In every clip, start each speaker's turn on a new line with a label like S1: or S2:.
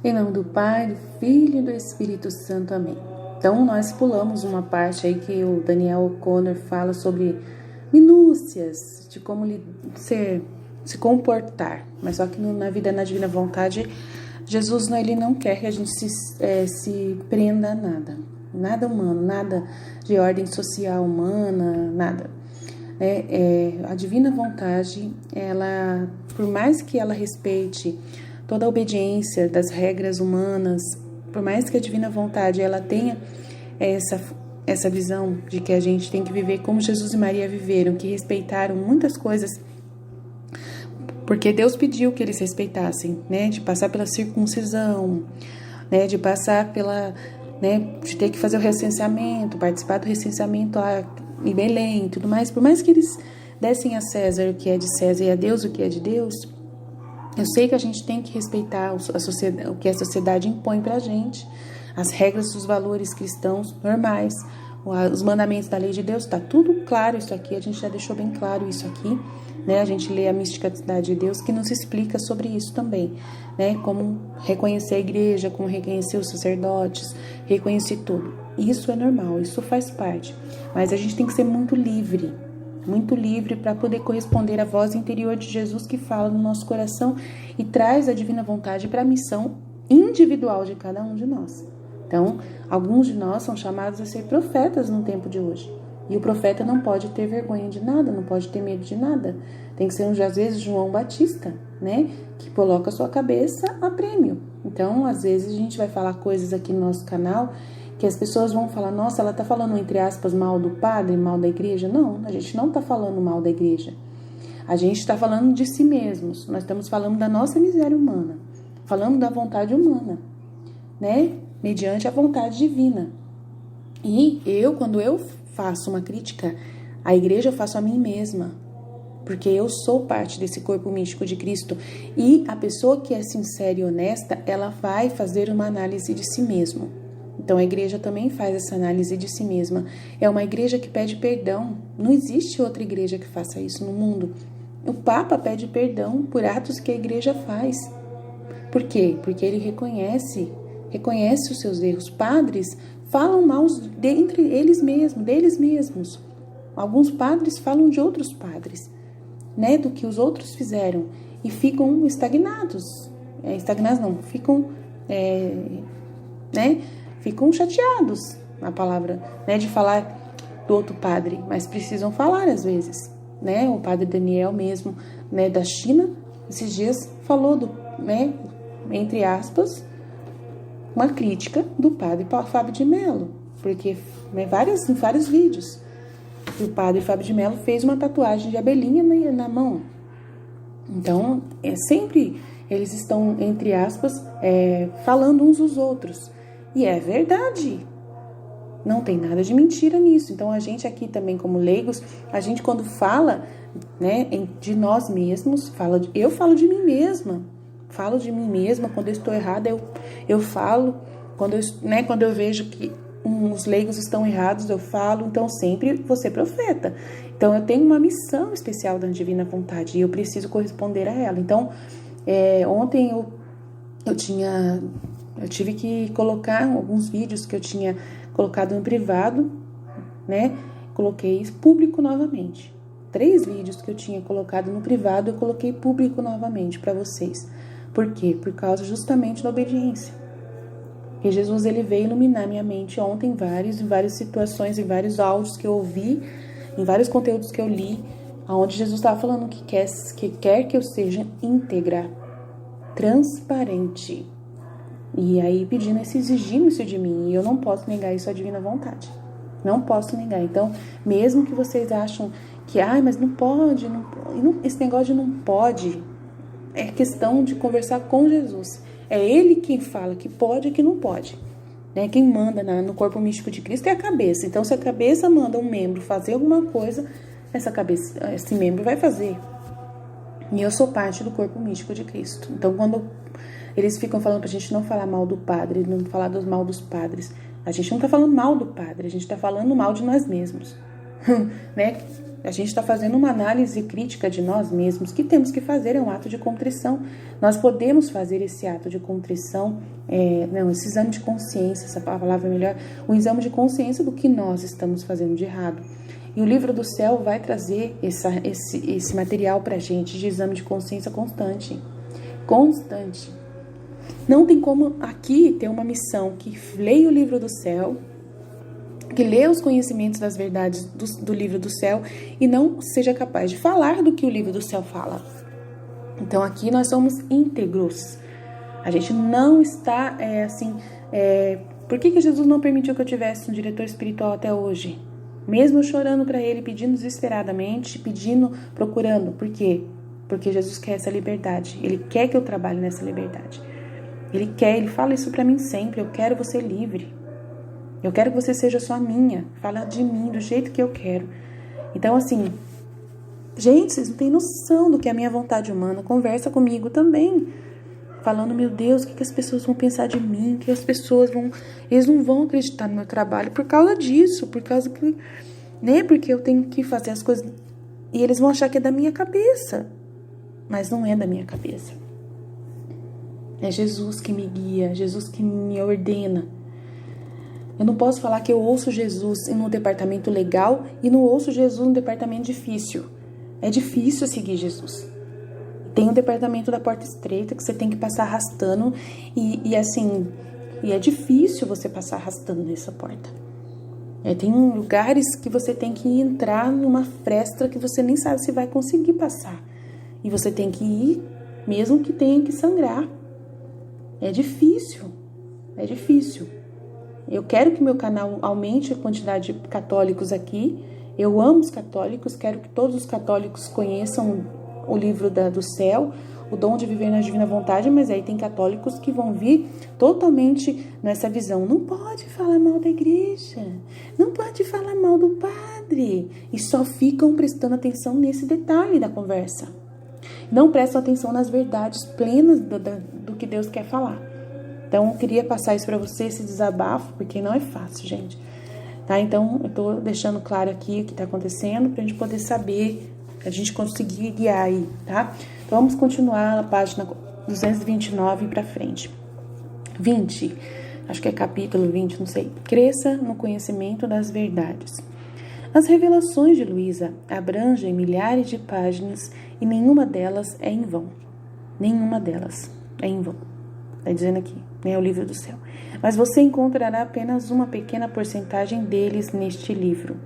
S1: Em nome do Pai, do Filho e do Espírito Santo. Amém. Então, nós pulamos uma parte aí que o Daniel O'Connor fala sobre minúcias de como se comportar. Mas só que na Divina Vontade, Jesus ele não quer que a gente se prenda a nada. Nada humano, nada de ordem social humana, nada. A Divina Vontade, ela, por mais que ela respeite toda a obediência das regras humanas, por mais que a Divina Vontade ela tenha essa visão de que a gente tem que viver como Jesus e Maria viveram, que respeitaram muitas coisas, porque Deus pediu que eles respeitassem, de passar pela circuncisão, de passar de ter que fazer o recenseamento, participar do recenseamento em Belém e tudo mais. Por mais que eles dessem a César o que é de César e a Deus o que é de Deus, eu sei que a gente tem que respeitar o que a sociedade impõe pra gente, as regras dos valores cristãos normais, os mandamentos da lei de Deus, tá tudo claro isso aqui, a gente já deixou bem claro isso aqui, a gente lê a misticidade de Deus que nos explica sobre isso também, como reconhecer a igreja, como reconhecer os sacerdotes, reconhecer tudo. Isso é normal, isso faz parte, mas a gente tem que ser muito livre para poder corresponder à voz interior de Jesus que fala no nosso coração e traz a Divina Vontade para a missão individual de cada um de nós. Então, alguns de nós são chamados a ser profetas no tempo de hoje. E o profeta não pode ter vergonha de nada, não pode ter medo de nada. Tem que ser, às vezes, João Batista, que coloca a sua cabeça a prêmio. Então, às vezes, a gente vai falar coisas aqui no nosso canal que as pessoas vão falar, nossa, ela está falando, entre aspas, mal do padre, mal da igreja. Não, a gente não está falando mal da igreja. A gente está falando de si mesmos. Nós estamos falando da nossa miséria humana. Falando da vontade humana, mediante a vontade divina. E quando eu faço uma crítica à igreja, eu faço a mim mesma. Porque eu sou parte desse corpo místico de Cristo. E a pessoa que é sincera e honesta, ela vai fazer uma análise de si mesma. Então, a igreja também faz essa análise de si mesma. É uma igreja que pede perdão. Não existe outra igreja que faça isso no mundo. O Papa pede perdão por atos que a igreja faz. Por quê? Porque ele reconhece os seus erros. Padres falam mal entre eles mesmos, deles mesmos. Alguns padres falam de outros padres, do que os outros fizeram. E ficam estagnados. Estagnados não, ficam chateados, a palavra, de falar do outro padre, mas precisam falar às vezes, o padre Daniel mesmo, da China, esses dias falou entre aspas, uma crítica do padre Fábio de Mello, porque em vários vídeos, o padre Fábio de Mello fez uma tatuagem de abelhinha na mão. Então, sempre eles estão, entre aspas, falando uns dos outros. E é verdade, não tem nada de mentira nisso. Então a gente aqui também como leigos, a gente quando fala de nós mesmos, eu falo de mim mesma, quando eu estou errada eu falo, quando eu vejo que os leigos estão errados eu falo, então sempre vou ser profeta. Então eu tenho uma missão especial da Divina Vontade e eu preciso corresponder a ela. Então ontem eu tive que colocar alguns vídeos que eu tinha colocado no privado, coloquei público novamente. 3 vídeos que eu tinha colocado no privado, eu coloquei público novamente para vocês. Por quê? Por causa justamente da obediência. Porque Jesus ele veio iluminar minha mente ontem em várias situações, em vários áudios que eu ouvi, em vários conteúdos que eu li, onde Jesus estava falando que quer que eu seja íntegra, transparente. E aí exigindo isso de mim. E eu não posso negar isso à Divina Vontade. Não posso negar. Então, mesmo que vocês acham que, mas não pode, esse negócio de não pode, é questão de conversar com Jesus. É Ele quem fala que pode e que não pode. Quem manda no corpo místico de Cristo é a cabeça. Então, se a cabeça manda um membro fazer alguma coisa, esse membro vai fazer. E eu sou parte do corpo místico de Cristo. Então, quando eles ficam falando pra gente não falar mal do padre, não falar mal dos padres, a gente não tá falando mal do padre, a gente tá falando mal de nós mesmos. a gente está fazendo uma análise crítica de nós mesmos. O que temos que fazer é um ato de contrição. Nós podemos fazer esse ato de contrição, esse exame de consciência, essa palavra é melhor, um exame de consciência do que nós estamos fazendo de errado. E o livro do céu vai trazer esse material para a gente de exame de consciência constante. Constante. Não tem como aqui ter uma missão que leia o livro do céu, que lê os conhecimentos das verdades do livro do céu e não seja capaz de falar do que o livro do céu fala. Então aqui nós somos íntegros. A gente não está por que Jesus não permitiu que eu tivesse um diretor espiritual até hoje? Mesmo chorando para ele, pedindo desesperadamente, procurando. Por quê? Porque Jesus quer essa liberdade. Ele quer que eu trabalhe nessa liberdade. Ele fala isso para mim sempre. Eu quero você livre. Eu quero que você seja só minha. Fala de mim do jeito que eu quero. Então, assim, gente, vocês não têm noção do que é a minha vontade humana. Conversa comigo também. Falando, meu Deus, o que as pessoas vão pensar de mim? O que as pessoas vão... Eles não vão acreditar no meu trabalho por causa disso. Por causa que... Porque eu tenho que fazer as coisas... E eles vão achar que é da minha cabeça. Mas não é da minha cabeça. É Jesus que me guia. Jesus que me ordena. Eu não posso falar que eu ouço Jesus no departamento legal e não ouço Jesus no departamento difícil. É difícil seguir Jesus. Tem o departamento da porta estreita que você tem que passar arrastando e é difícil você passar arrastando nessa porta. Tem lugares que você tem que entrar numa fresta que você nem sabe se vai conseguir passar. E você tem que ir, mesmo que tenha que sangrar. É difícil. É difícil. Eu quero que meu canal aumente a quantidade de católicos aqui. Eu amo os católicos, quero que todos os católicos conheçam o livro do céu, o dom de viver na divina vontade, mas aí tem católicos que vão vir totalmente nessa visão. Não pode falar mal da igreja, não pode falar mal do padre. E só ficam prestando atenção nesse detalhe da conversa. Não prestam atenção nas verdades plenas do que Deus quer falar. Então, eu queria passar isso para você, esse desabafo, porque não é fácil, gente. Tá? Então, eu tô deixando claro aqui o que tá acontecendo, pra gente poder saber, a gente conseguir guiar aí, tá? Então, vamos continuar a página 229 pra frente. 20, acho que é capítulo 20, não sei. Cresça no conhecimento das verdades. As revelações de Luísa abrangem milhares de páginas e nenhuma delas é em vão. Nenhuma delas é em vão. Está dizendo aqui, o livro do céu. Mas você encontrará apenas uma pequena porcentagem deles neste livro.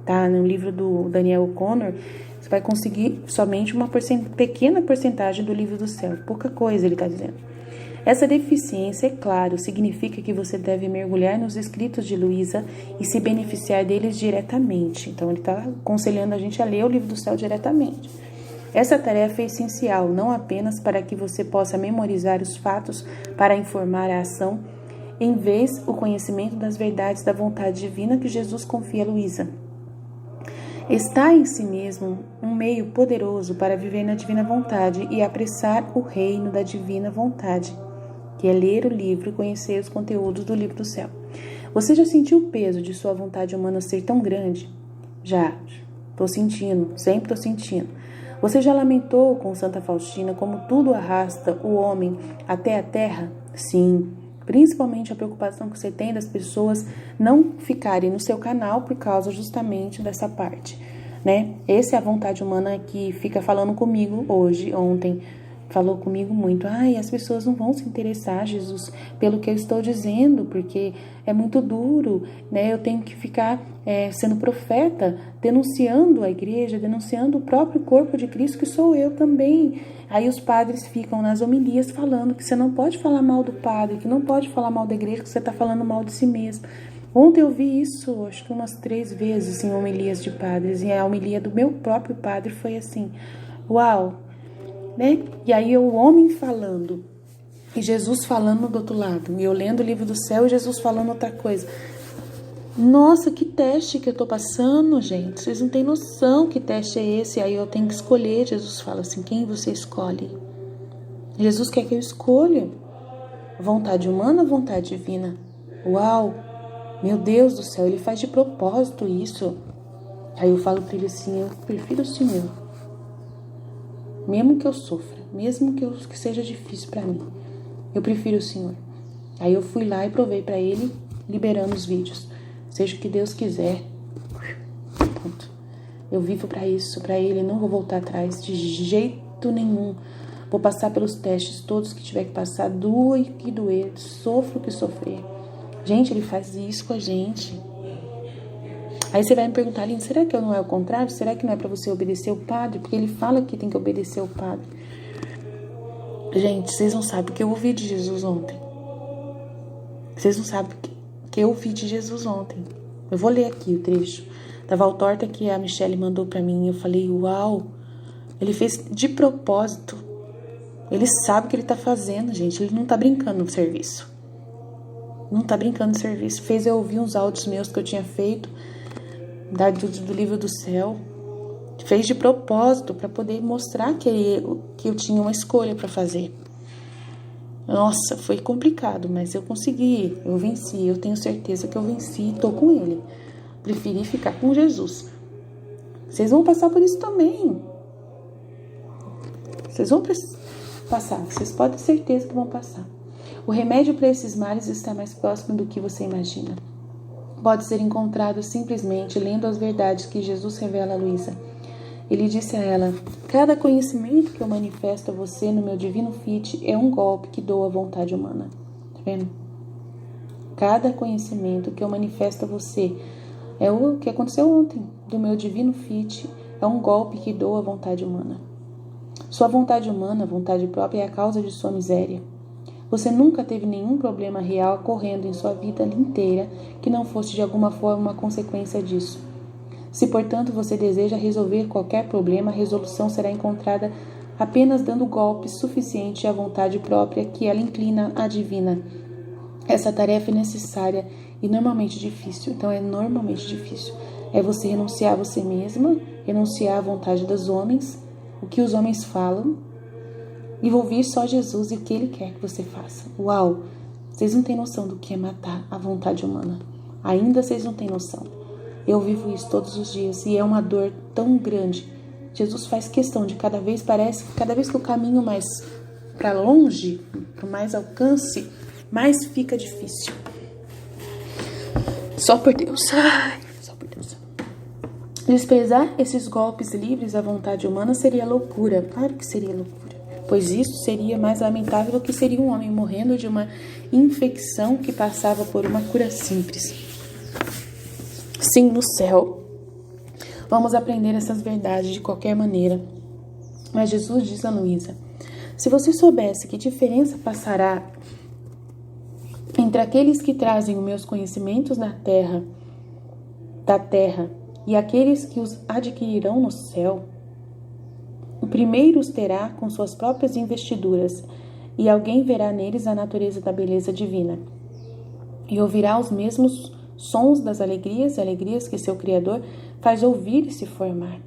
S1: Tá? No livro do Daniel O'Connor, você vai conseguir somente uma pequena porcentagem do livro do céu. Pouca coisa, ele está dizendo. Essa deficiência, é claro, significa que você deve mergulhar nos escritos de Luísa e se beneficiar deles diretamente. Então, ele está aconselhando a gente a ler o livro do céu diretamente. Essa tarefa é essencial, não apenas para que você possa memorizar os fatos para informar a ação, em vez o conhecimento das verdades da vontade divina que Jesus confia a Luísa. Está em si mesmo um meio poderoso para viver na divina vontade e apressar o reino da divina vontade, que é ler o livro e conhecer os conteúdos do livro do céu. Você já sentiu o peso de sua vontade humana ser tão grande? Já. Estou sentindo, sempre estou sentindo. Você já lamentou com Santa Faustina como tudo arrasta o homem até a terra? Sim, principalmente a preocupação que você tem das pessoas não ficarem no seu canal por causa justamente dessa parte, né? Essa é a vontade humana que fica falando comigo hoje, ontem, falou comigo muito. As pessoas não vão se interessar, Jesus, pelo que eu estou dizendo, porque é muito duro, né? Eu tenho que ficar sendo profeta, denunciando a igreja, denunciando o próprio corpo de Cristo, que sou eu também. Aí os padres ficam nas homilias falando que você não pode falar mal do padre, que não pode falar mal da igreja, que você está falando mal de si mesmo. Ontem eu vi isso, acho que umas 3 vezes em homilias de padres, e a homilia do meu próprio padre foi assim, uau! Né? E aí o homem falando e Jesus falando do outro lado, e eu lendo o livro do céu e Jesus falando outra coisa. Nossa, que teste que eu tô passando, gente, vocês não têm noção que teste é esse. Aí eu tenho que escolher. Jesus fala assim, quem você escolhe? Jesus quer que eu escolha vontade humana ou vontade divina? Uau, meu Deus do céu, ele faz de propósito isso. Aí eu falo pra ele assim, eu prefiro o Senhor. Mesmo que eu sofra, mesmo que seja difícil pra mim, eu prefiro o Senhor. Aí eu fui lá e provei pra ele, liberando os vídeos. Seja o que Deus quiser. Ponto. Eu vivo pra isso, pra ele, não vou voltar atrás de jeito nenhum. Vou passar pelos testes todos que tiver que passar, doa e que doer, sofro o que sofrer. Gente, ele faz isso com a gente. Aí você vai me perguntar, Aline, será que não é o contrário? Será que não é pra você obedecer o padre? Porque ele fala que tem que obedecer o padre. Gente, vocês não sabem o que eu ouvi de Jesus ontem. Vocês não sabem o que eu ouvi de Jesus ontem. Eu vou ler aqui o trecho da Valtorta que a Michelle mandou pra mim. Eu falei, uau, ele fez de propósito. Ele sabe o que ele tá fazendo, gente. Ele não tá brincando no serviço. Não tá brincando no serviço. Fez eu ouvir uns áudios meus que eu tinha feito do livro do céu. Fez de propósito para poder mostrar que eu tinha uma escolha para fazer. Nossa, foi complicado, mas eu consegui. Eu venci. Eu tenho certeza que eu venci e tô com ele. Preferi ficar com Jesus. Vocês vão passar por isso também. Vocês vão passar. Vocês podem ter certeza que vão passar. O remédio para esses males está mais próximo do que você imagina. Pode ser encontrado simplesmente lendo as verdades que Jesus revela a Luísa. Ele disse a ela, cada conhecimento que eu manifesto a você no meu divino fit é um golpe que dou à vontade humana. Tá vendo? Cada conhecimento que eu manifesto a você é o que aconteceu ontem. Do meu divino fit é um golpe que dou à vontade humana. Sua vontade humana, vontade própria, é a causa de sua miséria. Você nunca teve nenhum problema real ocorrendo em sua vida inteira que não fosse de alguma forma uma consequência disso. Se, portanto, você deseja resolver qualquer problema, a resolução será encontrada apenas dando golpes suficientes à vontade própria que ela inclina à divina. Essa tarefa é necessária e normalmente difícil. Então, é normalmente difícil. É você renunciar a você mesma, renunciar à vontade dos homens, o que os homens falam, e ouvir só Jesus e o que Ele quer que você faça. Uau! Vocês não têm noção do que é matar a vontade humana. Ainda vocês não têm noção. Eu vivo isso todos os dias e é uma dor tão grande. Jesus faz questão de cada vez que eu caminho mais para longe, para mais alcance, mais fica difícil. Só por Deus. Só por Deus. Desprezar esses golpes livres à vontade humana seria loucura. Claro que seria loucura. Pois isso seria mais lamentável do que seria um homem morrendo de uma infecção que passava por uma cura simples. Sim, no céu. Vamos aprender essas verdades de qualquer maneira. Mas Jesus diz a Luísa, se você soubesse que diferença passará entre aqueles que trazem os meus conhecimentos da terra, e aqueles que os adquirirão no céu, o primeiro os terá com suas próprias investiduras, e alguém verá neles a natureza da beleza divina, e ouvirá os mesmos sons das alegrias que seu Criador faz ouvir e se formar.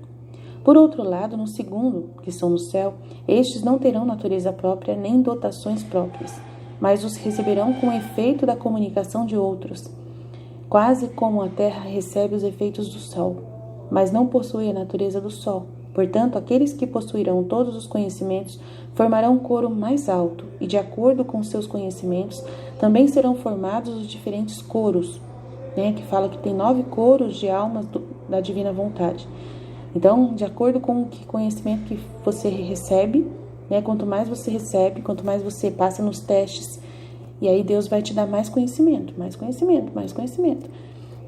S1: Por outro lado, no segundo, que são no céu, estes não terão natureza própria nem dotações próprias, mas os receberão com o efeito da comunicação de outros, quase como a terra recebe os efeitos do sol, mas não possui a natureza do sol. Portanto, aqueles que possuirão todos os conhecimentos formarão um coro mais alto, e de acordo com seus conhecimentos, também serão formados os diferentes coros, que fala que tem 9 coros de almas da divina vontade. Então, de acordo com o conhecimento que você recebe, quanto mais você recebe, quanto mais você passa nos testes, e aí Deus vai te dar mais conhecimento, mais conhecimento, mais conhecimento.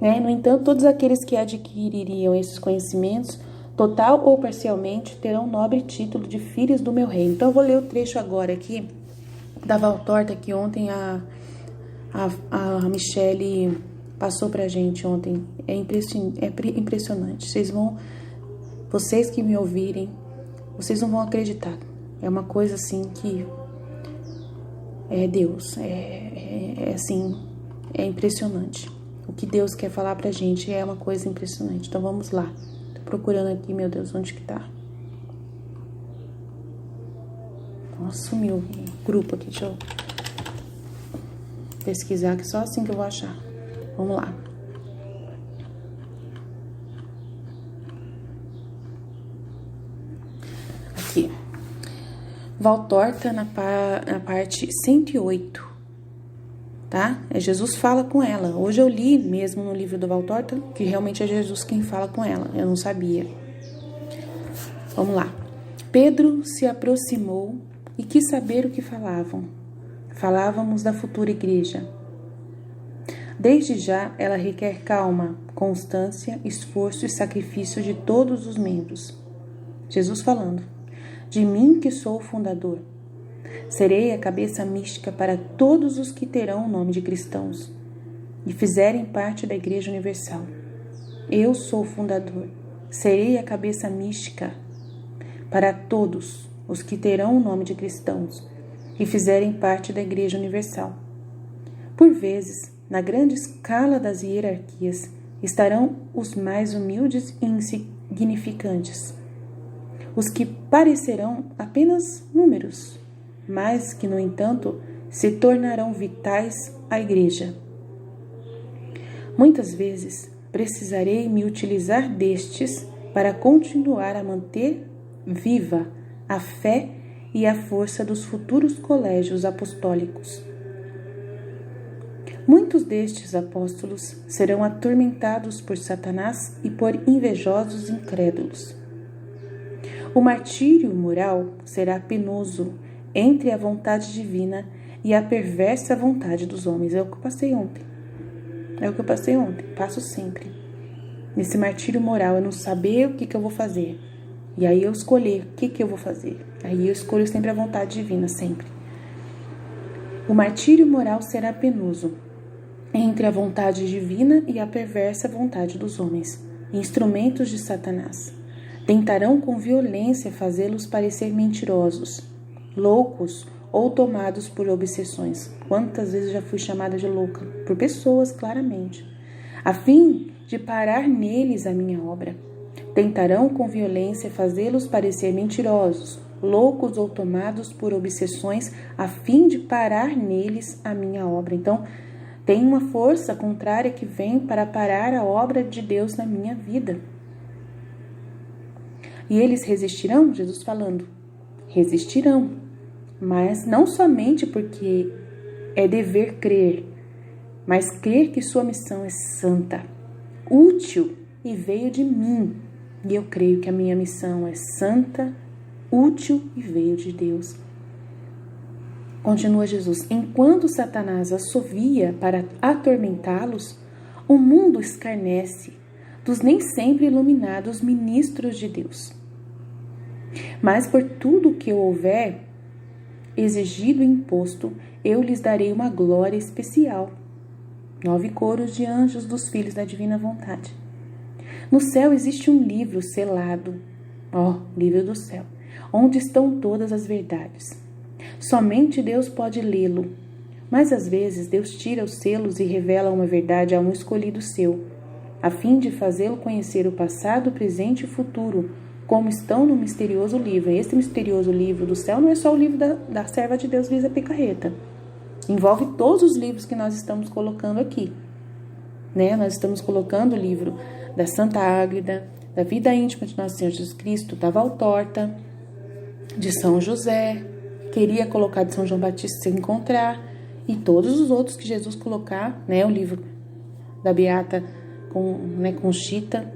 S1: No entanto, todos aqueles que adquiririam esses conhecimentos, total ou parcialmente, terão o nobre título de filhos do meu reino. Então, eu vou ler o trecho agora aqui da Valtorta que ontem a Michelle passou pra gente ontem. É impressionante. Vocês que me ouvirem, vocês não vão acreditar. É uma coisa assim que é Deus. Assim, é impressionante. O que Deus quer falar pra gente é uma coisa impressionante. Então vamos lá. Tô procurando aqui, meu Deus, onde que tá? Nossa, sumiu o grupo aqui. Deixa eu pesquisar, que só assim que eu vou achar. Vamos lá. Valtorta na parte 108, tá? Jesus fala com ela. Hoje eu li mesmo no livro do Valtorta que realmente é Jesus quem fala com ela. Eu não sabia. Vamos lá. Pedro se aproximou e quis saber o que falavam. Falávamos da futura igreja. Desde já, ela requer calma, constância, esforço e sacrifício de todos os membros. Jesus falando: de mim que sou o fundador. Serei a cabeça mística para todos os que terão o nome de cristãos e fizerem parte da Igreja Universal. Eu sou o fundador. Serei a cabeça mística para todos os que terão o nome de cristãos e fizerem parte da Igreja Universal. Por vezes, na grande escala das hierarquias, estarão os mais humildes e insignificantes, os que parecerão apenas números, mas que, no entanto, se tornarão vitais à Igreja. Muitas vezes, precisarei me utilizar destes para continuar a manter viva a fé e a força dos futuros colégios apostólicos. Muitos destes apóstolos serão atormentados por Satanás e por invejosos incrédulos. O martírio moral será penoso entre a vontade divina e a perversa vontade dos homens. É o que eu passei ontem. Passo sempre. Nesse martírio moral, eu não saber o que eu vou fazer. E aí eu escolher o que eu vou fazer. Aí eu escolho sempre a vontade divina, sempre. O martírio moral será penoso entre a vontade divina e a perversa vontade dos homens, instrumentos de Satanás. Tentarão com violência fazê-los parecer mentirosos, loucos ou tomados por obsessões. Quantas vezes já fui chamada de louca? Por pessoas, claramente. A fim de parar neles a minha obra. Tentarão com violência fazê-los parecer mentirosos, loucos ou tomados por obsessões, a fim de parar neles a minha obra. Então, tem uma força contrária que vem para parar a obra de Deus na minha vida. E eles resistirão? Jesus falando. Resistirão. Mas não somente porque é dever crer, mas crer que sua missão é santa, útil e veio de mim. E eu creio que a minha missão é santa, útil e veio de Deus. Continua Jesus: enquanto Satanás assovia para atormentá-los, o mundo escarnece dos nem sempre iluminados ministros de Deus. Mas por tudo que eu houver exigido e imposto, eu lhes darei uma glória especial. 9 coros de anjos dos filhos da divina vontade. No céu existe um livro selado, livro do céu, onde estão todas as verdades. Somente Deus pode lê-lo, mas às vezes Deus tira os selos e revela uma verdade a um escolhido seu, a fim de fazê-lo conhecer o passado, o presente e o futuro, como estão no misterioso livro. Esse misterioso livro do céu não é só o livro da serva de Deus, Lísia Picarreta. Envolve todos os livros que nós estamos colocando aqui. Nós estamos colocando o livro da Santa Águeda, da Vida Íntima de Nosso Senhor Jesus Cristo, da Valtorta, de São José, queria colocar de São João Batista se encontrar, e todos os outros que Jesus colocar, o livro da Beata com Chita,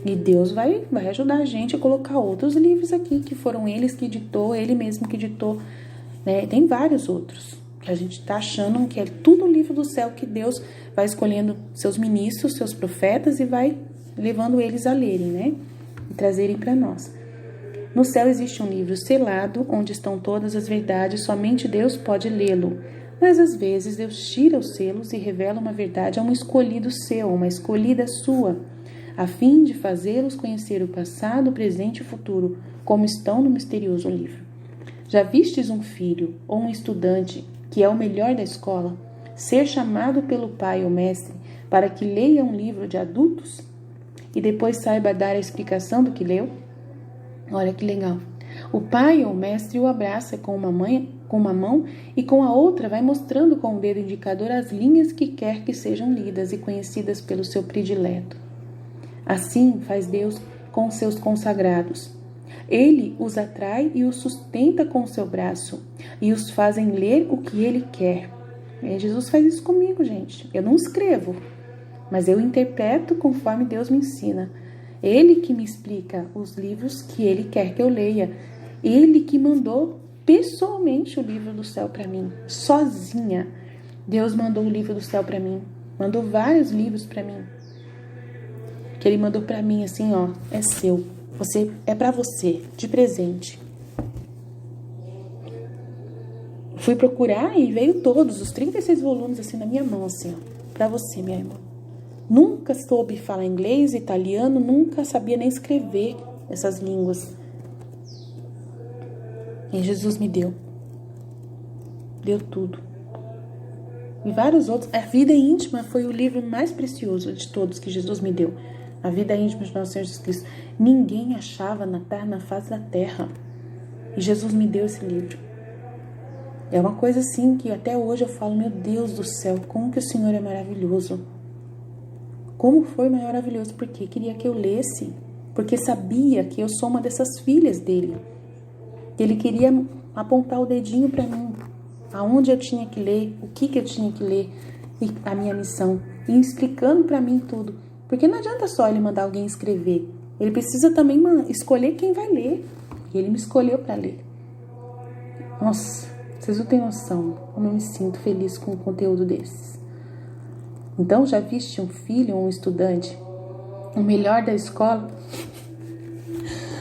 S1: e Deus vai ajudar a gente a colocar outros livros aqui, que foram ele mesmo que ditou, Tem vários outros, que a gente está achando que é tudo o livro do céu, que Deus vai escolhendo seus ministros, seus profetas, e vai levando eles a lerem, e trazerem para nós. No céu existe um livro selado, onde estão todas as verdades, somente Deus pode lê-lo. Mas às vezes Deus tira os selos e revela uma verdade a um escolhido seu, uma escolhida sua, a fim de fazê-los conhecer o passado, o presente e o futuro, como estão no misterioso livro. Já vistes um filho ou um estudante, que é o melhor da escola, ser chamado pelo pai ou mestre para que leia um livro de adultos e depois saiba dar a explicação do que leu? Olha que legal. O pai ou mestre o abraça com uma mão e com a outra vai mostrando com o dedo indicador as linhas que quer que sejam lidas e conhecidas pelo seu predileto. Assim faz Deus com seus consagrados. Ele os atrai e os sustenta com o seu braço e os fazem ler o que ele quer. Jesus faz isso comigo, gente. Eu não escrevo, mas eu interpreto conforme Deus me ensina. Ele que me explica os livros que ele quer que eu leia. Ele que mandou pessoalmente o livro do céu para mim, sozinha. Deus mandou o livro do céu para mim, mandou vários livros para mim. Que ele mandou para mim assim, ó, é seu. Você é para você, de presente. Fui procurar e veio todos os 36 volumes assim na minha mão, assim, ó, para você, minha irmã. Nunca soube falar inglês, italiano, nunca sabia nem escrever essas línguas. E Jesus me deu. Deu tudo. E vários outros. A Vida Íntima foi o livro mais precioso de todos que Jesus me deu. A Vida Íntima de Nosso Senhor Jesus Cristo. Ninguém achava na face da terra. E Jesus me deu esse livro. É uma coisa assim que até hoje eu falo, meu Deus do céu, como que o Senhor é maravilhoso. Como foi maravilhoso, porque queria que eu lesse. Porque sabia que eu sou uma dessas filhas dele. Que ele queria apontar o dedinho para mim. Aonde eu tinha que ler, o que eu tinha que ler. E a minha missão. E explicando para mim tudo. Porque não adianta só ele mandar alguém escrever. Ele precisa também escolher quem vai ler. E ele me escolheu para ler. Nossa, vocês não têm noção como eu me sinto feliz com um conteúdo desses. Então, já viste um filho, um estudante, o melhor da escola?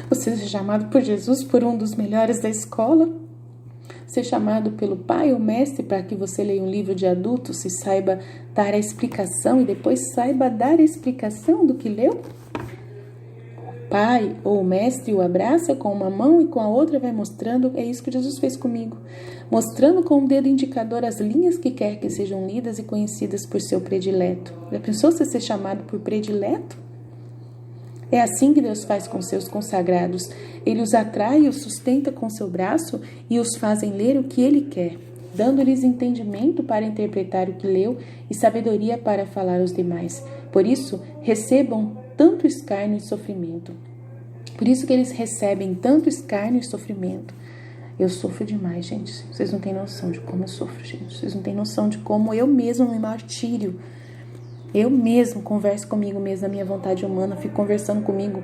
S1: Você ser chamado por Jesus por um dos melhores da escola? Ser chamado pelo pai ou mestre para que você leia um livro de adultos e saiba dar a explicação e depois saiba dar a explicação do que leu? O pai ou o mestre o abraça com uma mão e com a outra vai mostrando, é isso que Jesus fez comigo, mostrando com o dedo indicador as linhas que quer que sejam lidas e conhecidas por seu predileto. Já pensou você ser chamado por predileto? É assim que Deus faz com seus consagrados. Ele os atrai e os sustenta com seu braço e os fazem ler o que ele quer, dando-lhes entendimento para interpretar o que leu e sabedoria para falar aos demais. Por isso, recebam tanto escárnio e sofrimento. Por isso que eles recebem tanto escárnio e sofrimento. Eu sofro demais, gente. Vocês não têm noção de como eu sofro, gente. Vocês não têm noção de como eu mesma me martírio. Eu mesmo converso comigo mesmo, na minha vontade humana, fico conversando comigo,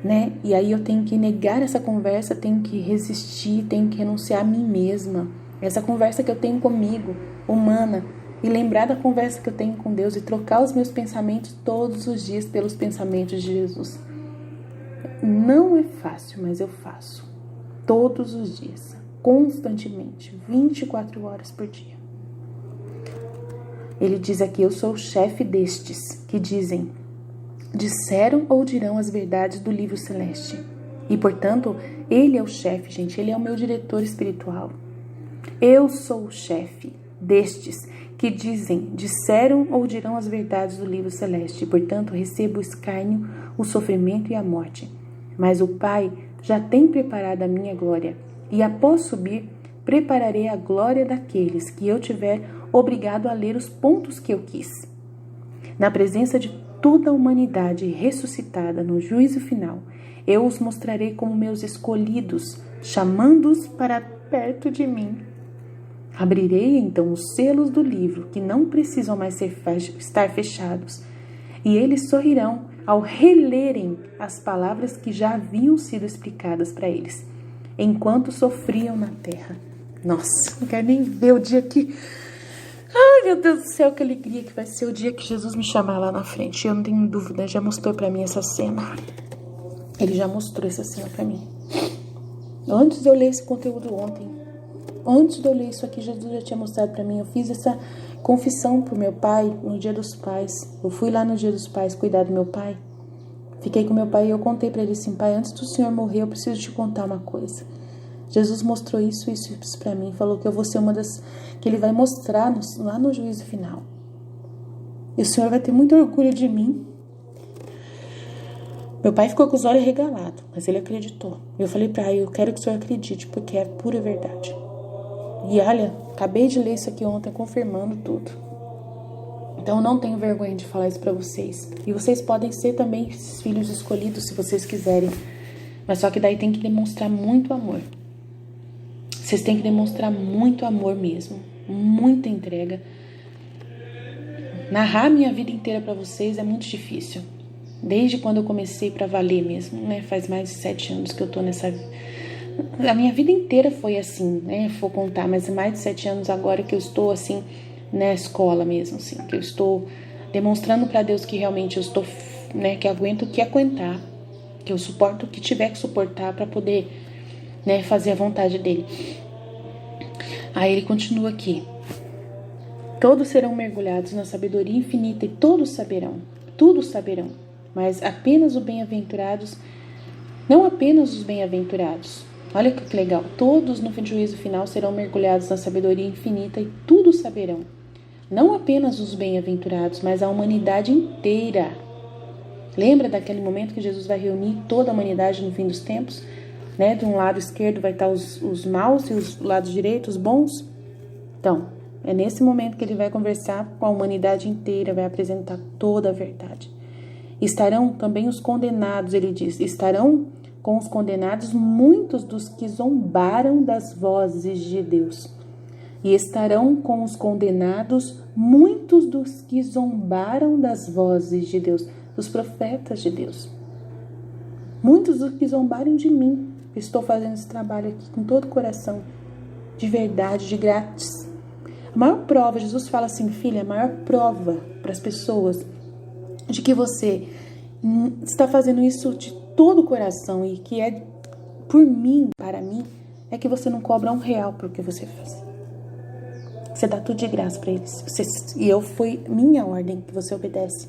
S1: né? E aí eu tenho que negar essa conversa, tenho que resistir, tenho que renunciar a mim mesma. Essa conversa que eu tenho comigo, humana, e lembrar da conversa que eu tenho com Deus e trocar os meus pensamentos todos os dias pelos pensamentos de Jesus. Não é fácil, mas eu faço. Todos os dias, constantemente, 24 horas por dia. Ele diz aqui, eu sou o chefe destes, que disseram ou dirão as verdades do livro celeste. E, portanto, ele é o chefe, gente, ele é o meu diretor espiritual. Eu sou o chefe destes, que disseram ou dirão as verdades do livro celeste. E, portanto, recebo o escárnio, o sofrimento e a morte. Mas o Pai já tem preparado a minha glória. E após subir, prepararei a glória daqueles que eu tiver obrigado a ler os pontos que eu quis. Na presença de toda a humanidade ressuscitada no juízo final, eu os mostrarei como meus escolhidos, chamando-os para perto de mim. Abrirei então os selos do livro, que não precisam mais estar fechados, e eles sorrirão ao relerem as palavras que já haviam sido explicadas para eles, enquanto sofriam na terra. Nossa, não quero nem ver o dia que... Ai, meu Deus do céu, que alegria que vai ser o dia que Jesus me chamar lá na frente. Eu não tenho dúvida, já mostrou pra mim essa cena. Ele já mostrou essa cena pra mim. Antes de eu ler esse conteúdo ontem, antes de eu ler isso aqui, Jesus já tinha mostrado pra mim. Eu fiz essa confissão pro meu pai no Dia dos Pais. Eu fui lá no Dia dos Pais cuidar do meu pai. Fiquei com meu pai e eu contei pra ele assim, pai, antes do senhor morrer, eu preciso te contar uma coisa. Jesus mostrou isso pra mim, falou que eu vou ser uma das... que ele vai mostrar lá no juízo final. E o Senhor vai ter muito orgulho de mim. Meu pai ficou com os olhos regalados, mas ele acreditou. Eu falei pra ele, eu quero que o Senhor acredite, porque é pura verdade. E olha, acabei de ler isso aqui ontem, confirmando tudo. Então eu não tenho vergonha de falar isso pra vocês. E vocês podem ser também esses filhos escolhidos, se vocês quiserem. Mas só que daí tem que demonstrar muito amor. Vocês têm que demonstrar muito amor mesmo, muita entrega. Narrar minha vida inteira para vocês é muito difícil. Desde quando eu comecei para valer mesmo, né? Faz mais de 7 anos que eu tô nessa... A minha vida inteira foi assim, né? Vou contar, mas mais de 7 anos agora que eu estou assim, na escola mesmo, assim. Que eu estou demonstrando para Deus que realmente eu estou, né? Que aguento o que aguentar. Que eu suporto o que tiver que suportar para poder, né? Fazer a vontade dele. Aí ele continua aqui. Todos serão mergulhados na sabedoria infinita e todos saberão, tudo saberão, mas apenas os bem-aventurados, não apenas os bem-aventurados. Olha que legal, todos no juízo final serão mergulhados na sabedoria infinita e tudo saberão. Não apenas os bem-aventurados, mas a humanidade inteira. Lembra daquele momento que Jesus vai reunir toda a humanidade no fim dos tempos? Né? De um lado esquerdo vai estar os maus e os lados direitos, os bons. Então, é nesse momento que ele vai conversar com a humanidade inteira, vai apresentar toda a verdade. Estarão também os condenados, ele diz, estarão com os condenados muitos dos que zombaram das vozes de Deus. E estarão com os condenados muitos dos que zombaram das vozes de Deus, dos profetas de Deus. Muitos dos que zombaram de mim. Estou fazendo esse trabalho aqui com todo o coração, de verdade, de grátis. A maior prova, Jesus fala assim, filha, a maior prova para as pessoas de que você está fazendo isso de todo o coração e que é por mim, para mim, é que você não cobra R$1 por que você faz. Você dá tudo de graça para eles. E foi minha ordem que você obedece.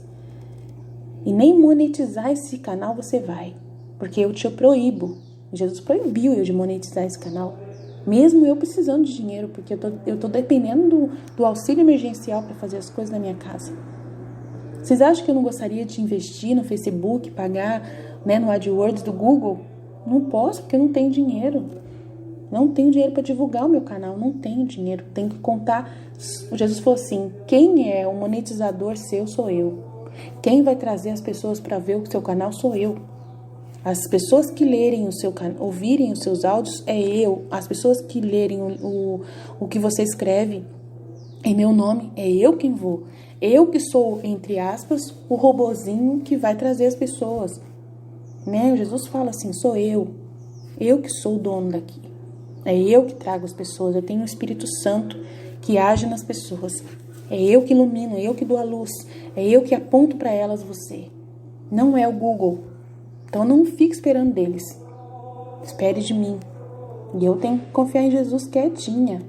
S1: E nem monetizar esse canal você vai, porque eu te proíbo. Jesus proibiu eu de monetizar esse canal. Mesmo eu precisando de dinheiro, porque eu tô dependendo do auxílio emergencial para fazer as coisas na minha casa. Vocês acham que eu não gostaria de investir no Facebook, pagar, né, no AdWords do Google? Não posso, porque eu não tenho dinheiro. Não tenho dinheiro para divulgar o meu canal, não tenho dinheiro. Tenho que contar. Jesus falou assim, quem é o monetizador seu sou eu. Quem vai trazer as pessoas para ver o seu canal sou eu. As pessoas que lerem o seu canal, ouvirem os seus áudios é eu. As pessoas que lerem o que você escreve em meu nome é eu quem vou. Eu que sou, entre aspas, o robozinho que vai trazer as pessoas. Né? Jesus fala assim, sou eu. Eu que sou o dono daqui. É eu que trago as pessoas. Eu tenho o Espírito Santo que age nas pessoas. É eu que ilumino, é eu que dou a luz. É eu que aponto para elas você. Não é o Google. Então não fique esperando deles. Espere de mim. E eu tenho que confiar em Jesus quietinha.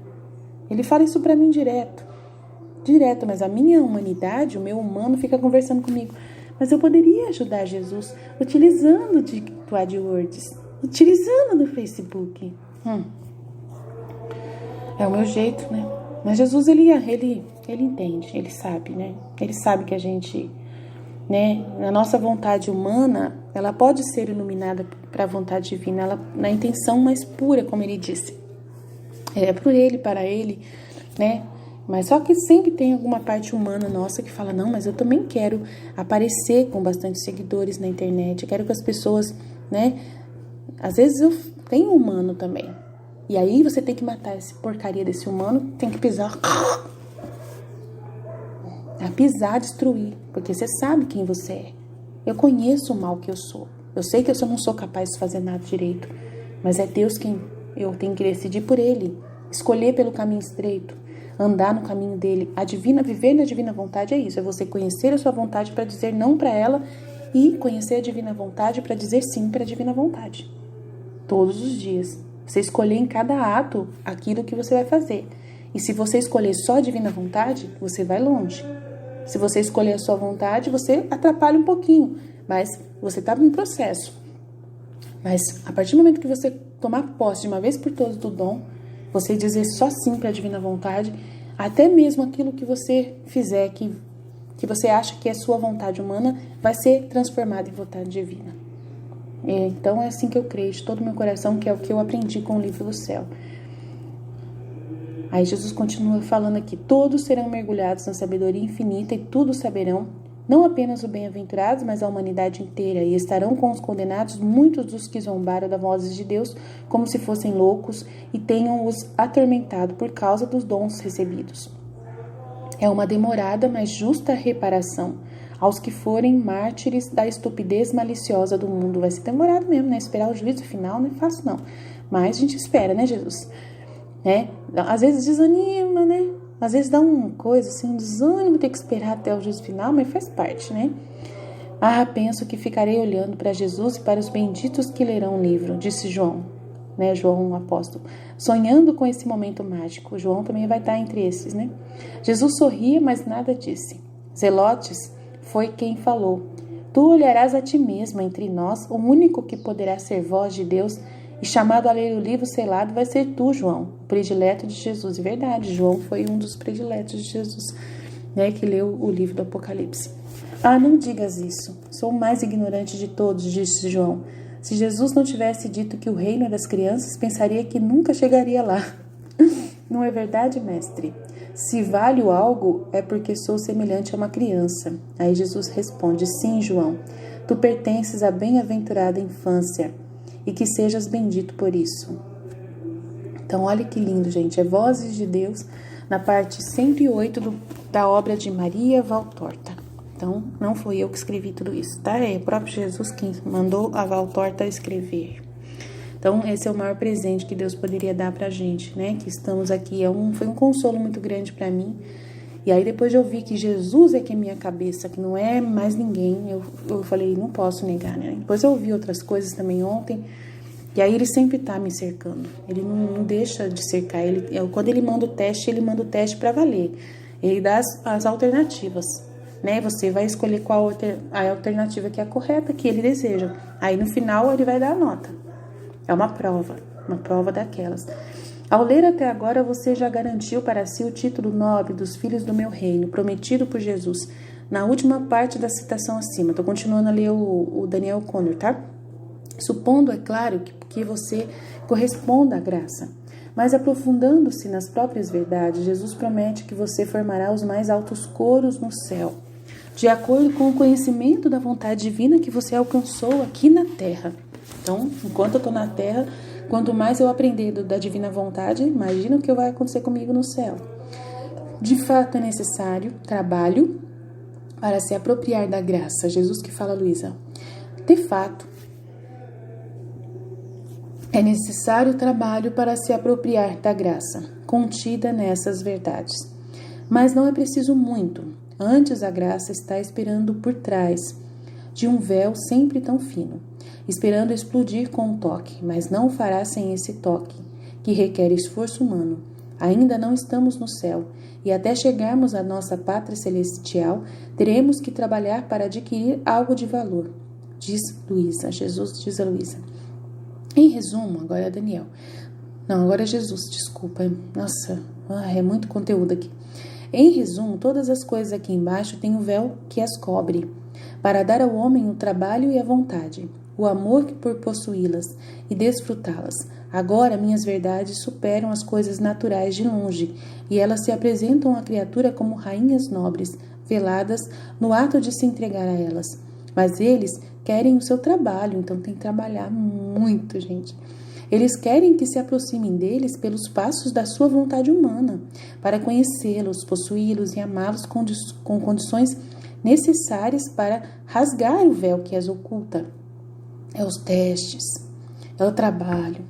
S1: Ele fala isso pra mim direto. Direto, mas a minha humanidade, o meu humano fica conversando comigo. Mas eu poderia ajudar Jesus utilizando do AdWords. Utilizando do Facebook. É o meu jeito, né? Mas Jesus, ele entende, ele sabe, né? Ele sabe que a gente... Né? A nossa vontade humana, ela pode ser iluminada para a vontade divina, ela, na intenção mais pura, como ele disse. É por ele, para ele, né? Mas só que sempre tem alguma parte humana nossa que fala, não, mas eu também quero aparecer com bastante seguidores na internet, eu quero que as pessoas, né? Às vezes eu tenho humano também. E aí você tem que matar essa porcaria desse humano, tem que pisar... pisar, destruir, porque você sabe quem você é. Eu conheço o mal que eu sou. Eu sei que eu não sou capaz de fazer nada direito, mas é Deus quem eu tenho que decidir por Ele, escolher pelo caminho estreito, andar no caminho dele. Viver na divina vontade é isso, é você conhecer a sua vontade para dizer não para ela e conhecer a divina vontade para dizer sim para a divina vontade. Todos os dias. Você escolher em cada ato aquilo que você vai fazer. E se você escolher só a divina vontade, você vai longe. Se você escolher a sua vontade, você atrapalha um pouquinho, mas você está em processo. Mas a partir do momento que você tomar posse de uma vez por todas do dom, você dizer só sim para a divina vontade, até mesmo aquilo que você fizer, que você acha que é sua vontade humana, vai ser transformado em vontade divina. Então é assim que eu creio de todo o meu coração, que é o que eu aprendi com o livro do céu. Aí Jesus continua falando aqui, todos serão mergulhados na sabedoria infinita e tudo saberão, não apenas os bem-aventurados, mas a humanidade inteira, e estarão com os condenados muitos dos que zombaram da voz de Deus, como se fossem loucos, e tenham-os atormentado por causa dos dons recebidos. É uma demorada, mas justa reparação aos que forem mártires da estupidez maliciosa do mundo. Vai ser demorado mesmo, né? Esperar o juízo final não é fácil, não. Mas a gente espera, né, Jesus? Às vezes desanima, né? Às vezes dá uma coisa assim, um desânimo ter que esperar até o juízo final, mas faz parte, né? Penso que ficarei olhando para Jesus e para os benditos que lerão o livro, disse João, né? João, o apóstolo, sonhando com esse momento mágico. João também vai estar entre esses, né? Jesus sorria, mas nada disse. Zelotes foi quem falou: Tu olharás a ti mesmo entre nós, o único que poderá ser voz de Deus e chamado a ler o livro selado vai ser tu, João, o predileto de Jesus. E verdade, João foi um dos prediletos de Jesus, né, que leu o livro do Apocalipse. Não digas isso, sou o mais ignorante de todos, disse João. Se Jesus não tivesse dito que o reino é das crianças, pensaria que nunca chegaria lá. Não é verdade, mestre? Se valho algo, é porque sou semelhante a uma criança. Aí Jesus responde: Sim, João, tu pertences à bem-aventurada infância, e que sejas bendito por isso. Então, olha que lindo, gente. É Vozes de Deus, na parte 108 da obra de Maria Valtorta. Então, não foi eu que escrevi tudo isso, tá? É o próprio Jesus quem mandou a Valtorta escrever. Então, esse é o maior presente que Deus poderia dar pra gente, né? Que estamos aqui. Foi um consolo muito grande pra mim. E aí, depois de eu ouvir que Jesus é que é minha cabeça, que não é mais ninguém, eu falei, não posso negar, né? Depois eu ouvi outras coisas também ontem. E aí, ele sempre tá me cercando. Ele não deixa de cercar. Quando ele manda o teste pra valer. Ele dá as alternativas, né? Você vai escolher qual a alternativa que é a correta, que ele deseja. Aí, no final, ele vai dar a nota. É uma prova daquelas. Ao ler até agora, você já garantiu para si o título nobre dos filhos do meu reino, prometido por Jesus, na última parte da citação acima. Estou continuando a ler o Daniel O'Connor, tá? Supondo, é claro, que você corresponda à graça. Mas aprofundando-se nas próprias verdades, Jesus promete que você formará os mais altos coros no céu, de acordo com o conhecimento da vontade divina que você alcançou aqui na terra. Então, enquanto eu estou na terra, quanto mais eu aprender da divina vontade, imagina o que vai acontecer comigo no céu. De fato, é necessário trabalho para se apropriar da graça. Jesus que fala, Luísa. De fato, é necessário trabalho para se apropriar da graça, contida nessas verdades. Mas não é preciso muito. Antes, a graça está esperando por trás de um véu sempre tão fino, esperando explodir com um toque, mas não o fará sem esse toque, que requer esforço humano. Ainda não estamos no céu, e até chegarmos à nossa pátria celestial, teremos que trabalhar para adquirir algo de valor, diz Luísa. Jesus diz a Luísa. Em resumo, agora é Daniel. Não, agora é Jesus, desculpa. Nossa, é muito conteúdo aqui. Em resumo, todas as coisas aqui embaixo têm o véu que as cobre, para dar ao homem o trabalho e a vontade, o amor por possuí-las e desfrutá-las. Agora, minhas verdades superam as coisas naturais de longe, e elas se apresentam à criatura como rainhas nobres, veladas no ato de se entregar a elas. Mas eles querem o seu trabalho, então tem que trabalhar muito, gente. Eles querem que se aproximem deles pelos passos da sua vontade humana, para conhecê-los, possuí-los e amá-los com condições necessárias para rasgar o véu que as oculta. É os testes, é o trabalho.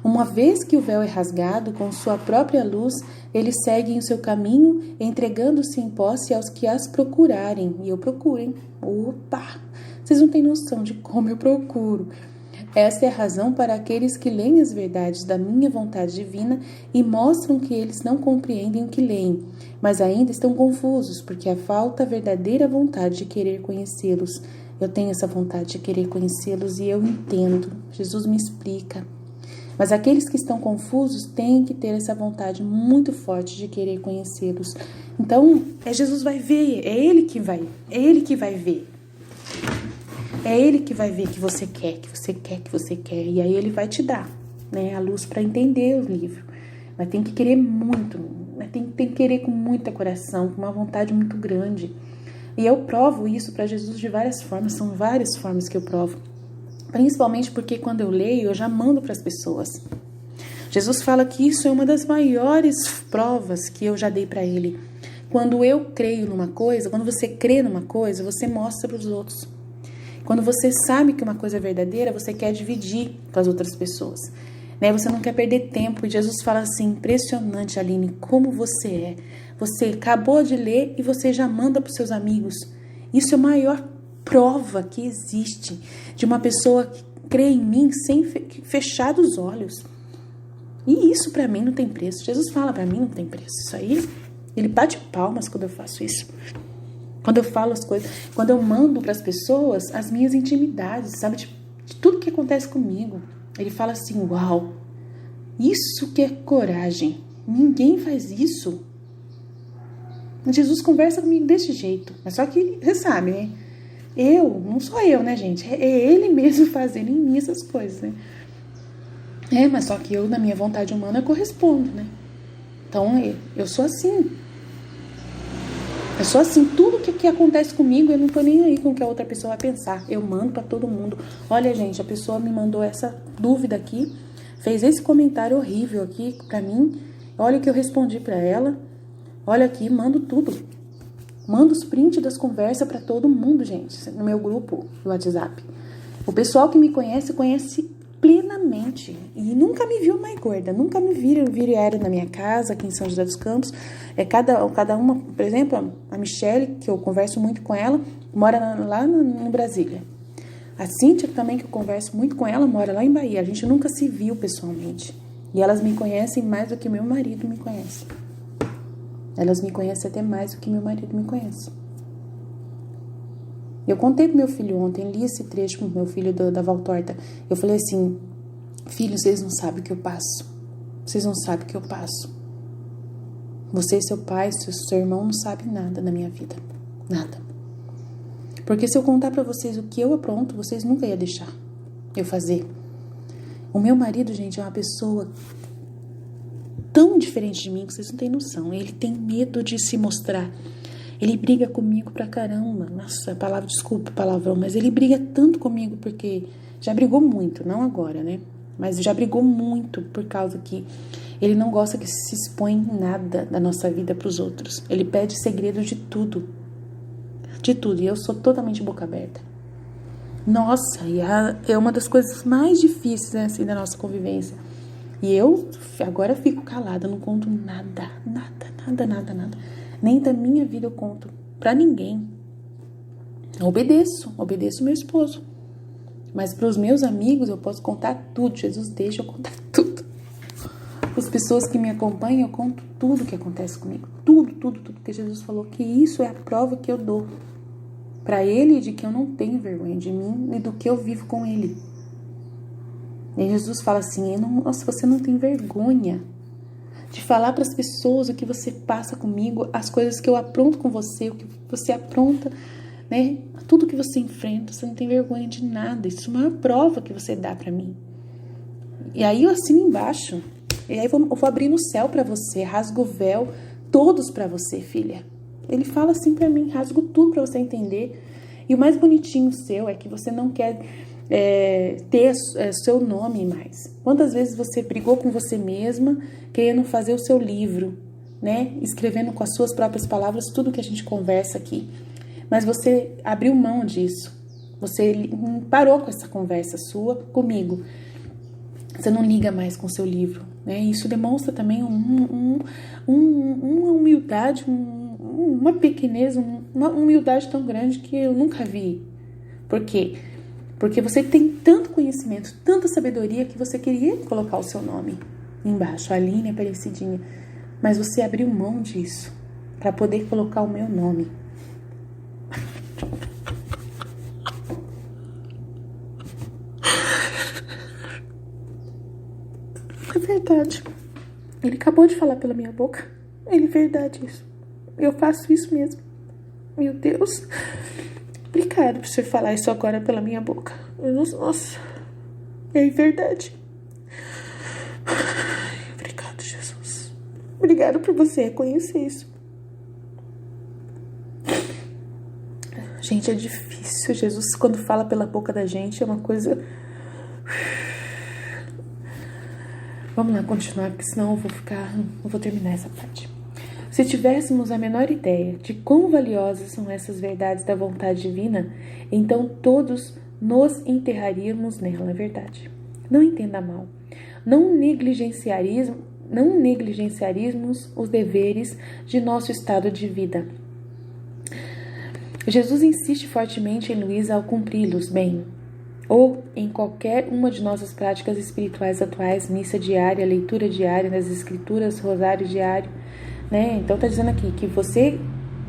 S1: Uma vez que o véu é rasgado com sua própria luz, eles seguem o seu caminho, entregando-se em posse aos que as procurarem. E eu procuro, hein? Opa! Vocês não têm noção de como eu procuro. Essa é a razão para aqueles que leem as verdades da minha vontade divina e mostram que eles não compreendem o que leem, mas ainda estão confusos, porque falta a verdadeira vontade de querer conhecê-los. Eu tenho essa vontade de querer conhecê-los e eu entendo. Jesus me explica. Mas aqueles que estão confusos têm que ter essa vontade muito forte de querer conhecê-los. Então, Jesus vai ver, é Ele que vai ver. É Ele que vai ver que você quer. E aí Ele vai te dar, né, a luz para entender o livro. Mas tem que querer muito, tem que querer com muito coração, com uma vontade muito grande. E eu provo isso para Jesus de várias formas, são várias formas que eu provo. Principalmente porque quando eu leio, eu já mando para as pessoas. Jesus fala que isso é uma das maiores provas que eu já dei para ele. Quando eu creio numa coisa, quando você crê numa coisa, você mostra para os outros. Quando você sabe que uma coisa é verdadeira, você quer dividir com as outras pessoas. Né? Você não quer perder tempo. E Jesus fala assim, impressionante, Aline, como você é. Você acabou de ler e você já manda para os seus amigos. Isso é a maior prova que existe de uma pessoa que crê em mim sem fechar os olhos. E isso para mim não tem preço. Jesus fala para mim não tem preço. Isso aí, ele bate palmas quando eu faço isso. Quando eu falo as coisas, quando eu mando para as pessoas as minhas intimidades, sabe? De tudo que acontece comigo. Ele fala assim, uau, isso que é coragem. Ninguém faz isso. Jesus conversa comigo desse jeito. Mas só que, você sabe, né? Não sou eu, né, gente? É ele mesmo fazendo em mim essas coisas, né? Mas só que eu, na minha vontade humana, eu correspondo, né? Então, eu sou assim. Eu sou assim. Tudo que acontece comigo, eu não tô nem aí com o que a outra pessoa vai pensar. Eu mando pra todo mundo. Olha, gente, a pessoa me mandou essa dúvida aqui, fez esse comentário horrível aqui pra mim. Olha o que eu respondi pra ela. Olha aqui, mando tudo. Mando os prints das conversas pra todo mundo, gente, no meu grupo do WhatsApp. O pessoal que me conhece plenamente. E nunca me viu mais gorda. Nunca me vieram na minha casa, aqui em São José dos Campos. Cada uma, por exemplo, a Michele, que eu converso muito com ela, mora lá em Brasília. A Cíntia também, que eu converso muito com ela, mora lá em Bahia. A gente nunca se viu pessoalmente. E elas me conhecem mais do que meu marido me conhece. Elas me conhecem até mais do que meu marido me conhece. Eu contei pro meu filho ontem, li esse trecho com o meu filho da Valtorta. Eu falei assim, filho, vocês não sabem o que eu passo. Vocês não sabem o que eu passo. Você e seu pai, seu irmão não sabem nada da minha vida. Nada. Porque se eu contar pra vocês o que eu apronto, vocês nunca iam deixar eu fazer. O meu marido, gente, é uma pessoa tão diferente de mim que vocês não têm noção. Ele tem medo de se mostrar. Ele briga comigo pra caramba. Nossa, desculpa o palavrão, mas ele briga tanto comigo porque já brigou muito, não agora, né? Mas já brigou muito por causa que ele não gosta que se expõe em nada da nossa vida pros outros. Ele pede segredo de tudo. De tudo. E eu sou totalmente boca aberta. Nossa, e é uma das coisas mais difíceis, né, assim, da nossa convivência. E eu agora fico calada, não conto nada. Nem da minha vida eu conto pra ninguém. Obedeço meu esposo. Mas pros meus amigos eu posso contar tudo. Jesus deixa eu contar tudo. As pessoas que me acompanham, eu conto tudo que acontece comigo. Tudo. Porque Jesus falou que isso é a prova que eu dou pra ele de que eu não tenho vergonha de mim e do que eu vivo com ele. E Jesus fala assim, nossa, você não tem vergonha de falar para as pessoas o que você passa comigo, as coisas que eu apronto com você, o que você apronta, né? Tudo que você enfrenta, você não tem vergonha de nada. Isso é uma prova que você dá para mim. E aí eu assino embaixo. E aí eu vou abrir no céu para você, rasgo o véu, todos para você, filha. Ele fala assim para mim, rasgo tudo para você entender. E o mais bonitinho seu é que você não quer ter seu nome mais. Quantas vezes você brigou com você mesma, querendo fazer o seu livro, né? Escrevendo com as suas próprias palavras tudo que a gente conversa aqui. Mas você abriu mão disso. Você parou com essa conversa sua comigo. Você não liga mais com o seu livro, né? Isso demonstra também uma humildade, uma pequenez, uma humildade tão grande que eu nunca vi. Por quê? Porque você tem tanto conhecimento, tanta sabedoria que você queria colocar o seu nome embaixo, Aline Aparecidinha. Mas você abriu mão disso para poder colocar o meu nome. É verdade. Ele acabou de falar pela minha boca. É verdade isso. Eu faço isso mesmo. Meu Deus. Obrigado por você falar isso agora pela minha boca. Nossa. É verdade. Obrigado, Jesus. Obrigado por você reconhecer isso. Gente, é difícil. Jesus, quando fala pela boca da gente, é uma coisa... Vamos lá continuar, porque senão eu não vou terminar essa parte. Se tivéssemos a menor ideia de quão valiosas são essas verdades da vontade divina, então todos nos enterraríamos nela, é verdade. Não entenda mal. Não negligenciaríamos os deveres de nosso estado de vida. Jesus insiste fortemente em Luísa ao cumpri-los bem, ou em qualquer uma de nossas práticas espirituais atuais, missa diária, leitura diária das escrituras, rosário diário, né? Então está dizendo aqui que você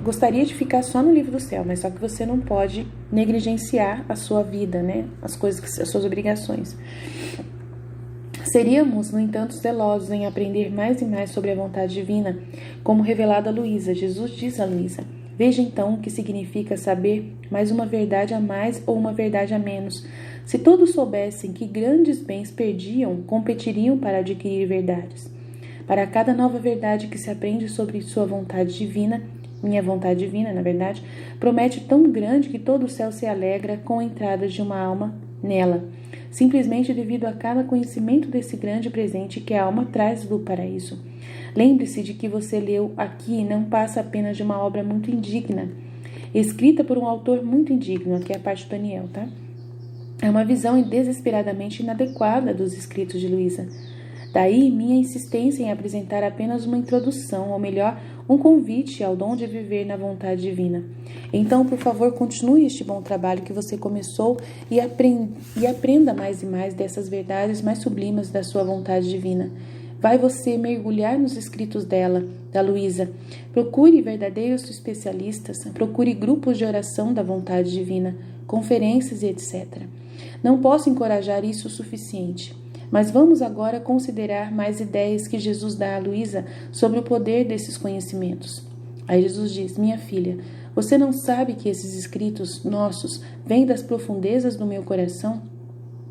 S1: gostaria de ficar só no livro do céu, mas só que você não pode negligenciar a sua vida, né? As suas obrigações. Seríamos, no entanto, zelosos em aprender mais e mais sobre a vontade divina, como revelado a Luísa. Jesus diz a Luísa: veja então o que significa saber mais uma verdade a mais ou uma verdade a menos. Se todos soubessem que grandes bens perdiam, competiriam para adquirir verdades. Para cada nova verdade que se aprende sobre sua vontade divina, minha vontade divina, na verdade, promete tão grande que todo o céu se alegra com a entrada de uma alma nela, simplesmente devido a cada conhecimento desse grande presente que a alma traz do paraíso. Lembre-se de que você leu aqui não passa apenas de uma obra muito indigna, escrita por um autor muito indigno, aqui é a parte do Daniel, tá? É uma visão desesperadamente inadequada dos escritos de Luísa. Daí minha insistência em apresentar apenas uma introdução, ou melhor, um convite ao dom de viver na vontade divina. Então, por favor, continue este bom trabalho que você começou e aprenda mais e mais dessas verdades mais sublimes da sua vontade divina. Vai você mergulhar nos escritos dela, da Luísa. Procure verdadeiros especialistas, procure grupos de oração da vontade divina, conferências e etc. Não posso encorajar isso o suficiente. Mas vamos agora considerar mais ideias que Jesus dá a Luísa sobre o poder desses conhecimentos. Aí Jesus diz: minha filha, você não sabe que esses escritos nossos vêm das profundezas do meu coração?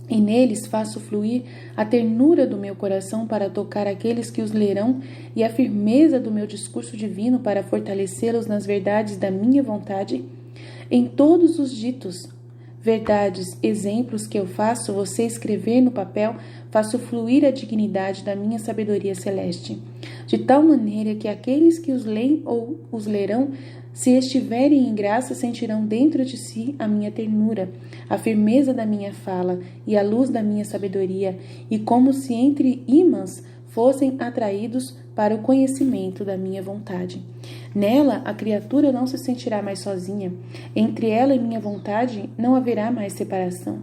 S1: E neles faço fluir a ternura do meu coração para tocar aqueles que os lerão e a firmeza do meu discurso divino para fortalecê-los nas verdades da minha vontade? Em todos os ditos, verdades, exemplos que eu faço você escrever no papel, faço fluir a dignidade da minha sabedoria celeste, de tal maneira que aqueles que os leem ou os lerão, se estiverem em graça, sentirão dentro de si a minha ternura, a firmeza da minha fala e a luz da minha sabedoria, e como se entre ímãs fossem atraídos para o conhecimento da minha vontade. Nela, a criatura não se sentirá mais sozinha. Entre ela e minha vontade não haverá mais separação.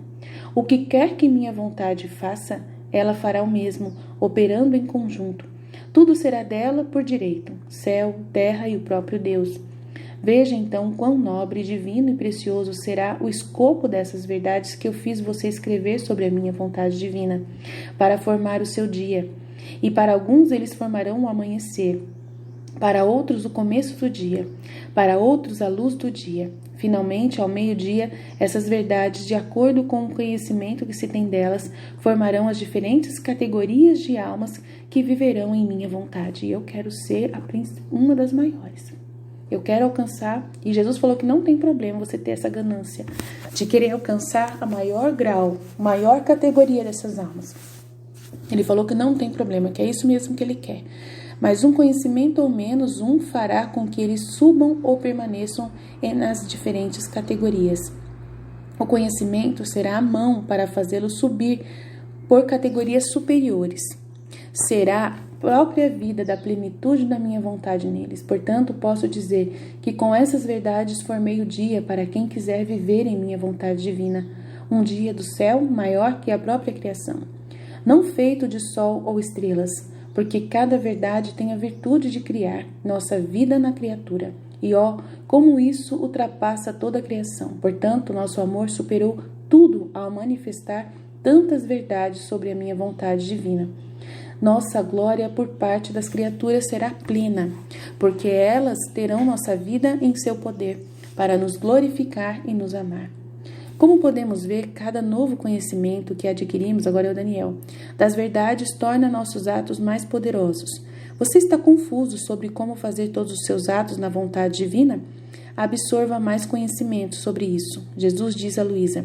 S1: O que quer que minha vontade faça, ela fará o mesmo, operando em conjunto. Tudo será dela por direito, céu, terra e o próprio Deus. Veja então quão nobre, divino e precioso será o escopo dessas verdades que eu fiz você escrever sobre a minha vontade divina, para formar o seu dia. E para alguns eles formarão o amanhecer, para outros o começo do dia, para outros a luz do dia. Finalmente, ao meio-dia, essas verdades, de acordo com o conhecimento que se tem delas, formarão as diferentes categorias de almas que viverão em minha vontade. E eu quero ser uma das maiores. Eu quero alcançar, e Jesus falou que não tem problema você ter essa ganância de querer alcançar a maior grau, maior categoria dessas almas. Ele falou que não tem problema, que é isso mesmo que ele quer. Mas um conhecimento ou menos fará com que eles subam ou permaneçam nas diferentes categorias. O conhecimento será a mão para fazê-los subir por categorias superiores. Será a própria vida da plenitude da minha vontade neles. Portanto, posso dizer que com essas verdades formei o dia para quem quiser viver em minha vontade divina. Um dia do céu maior que a própria criação. Não feito de sol ou estrelas, porque cada verdade tem a virtude de criar nossa vida na criatura. E como isso ultrapassa toda a criação. Portanto, nosso amor superou tudo ao manifestar tantas verdades sobre a minha vontade divina. Nossa glória por parte das criaturas será plena, porque elas terão nossa vida em seu poder, para nos glorificar e nos amar. Como podemos ver, cada novo conhecimento que adquirimos, agora é o Daniel, das verdades torna nossos atos mais poderosos. Você está confuso sobre como fazer todos os seus atos na vontade divina? absorva mais conhecimento sobre isso. Jesus diz a Luísa.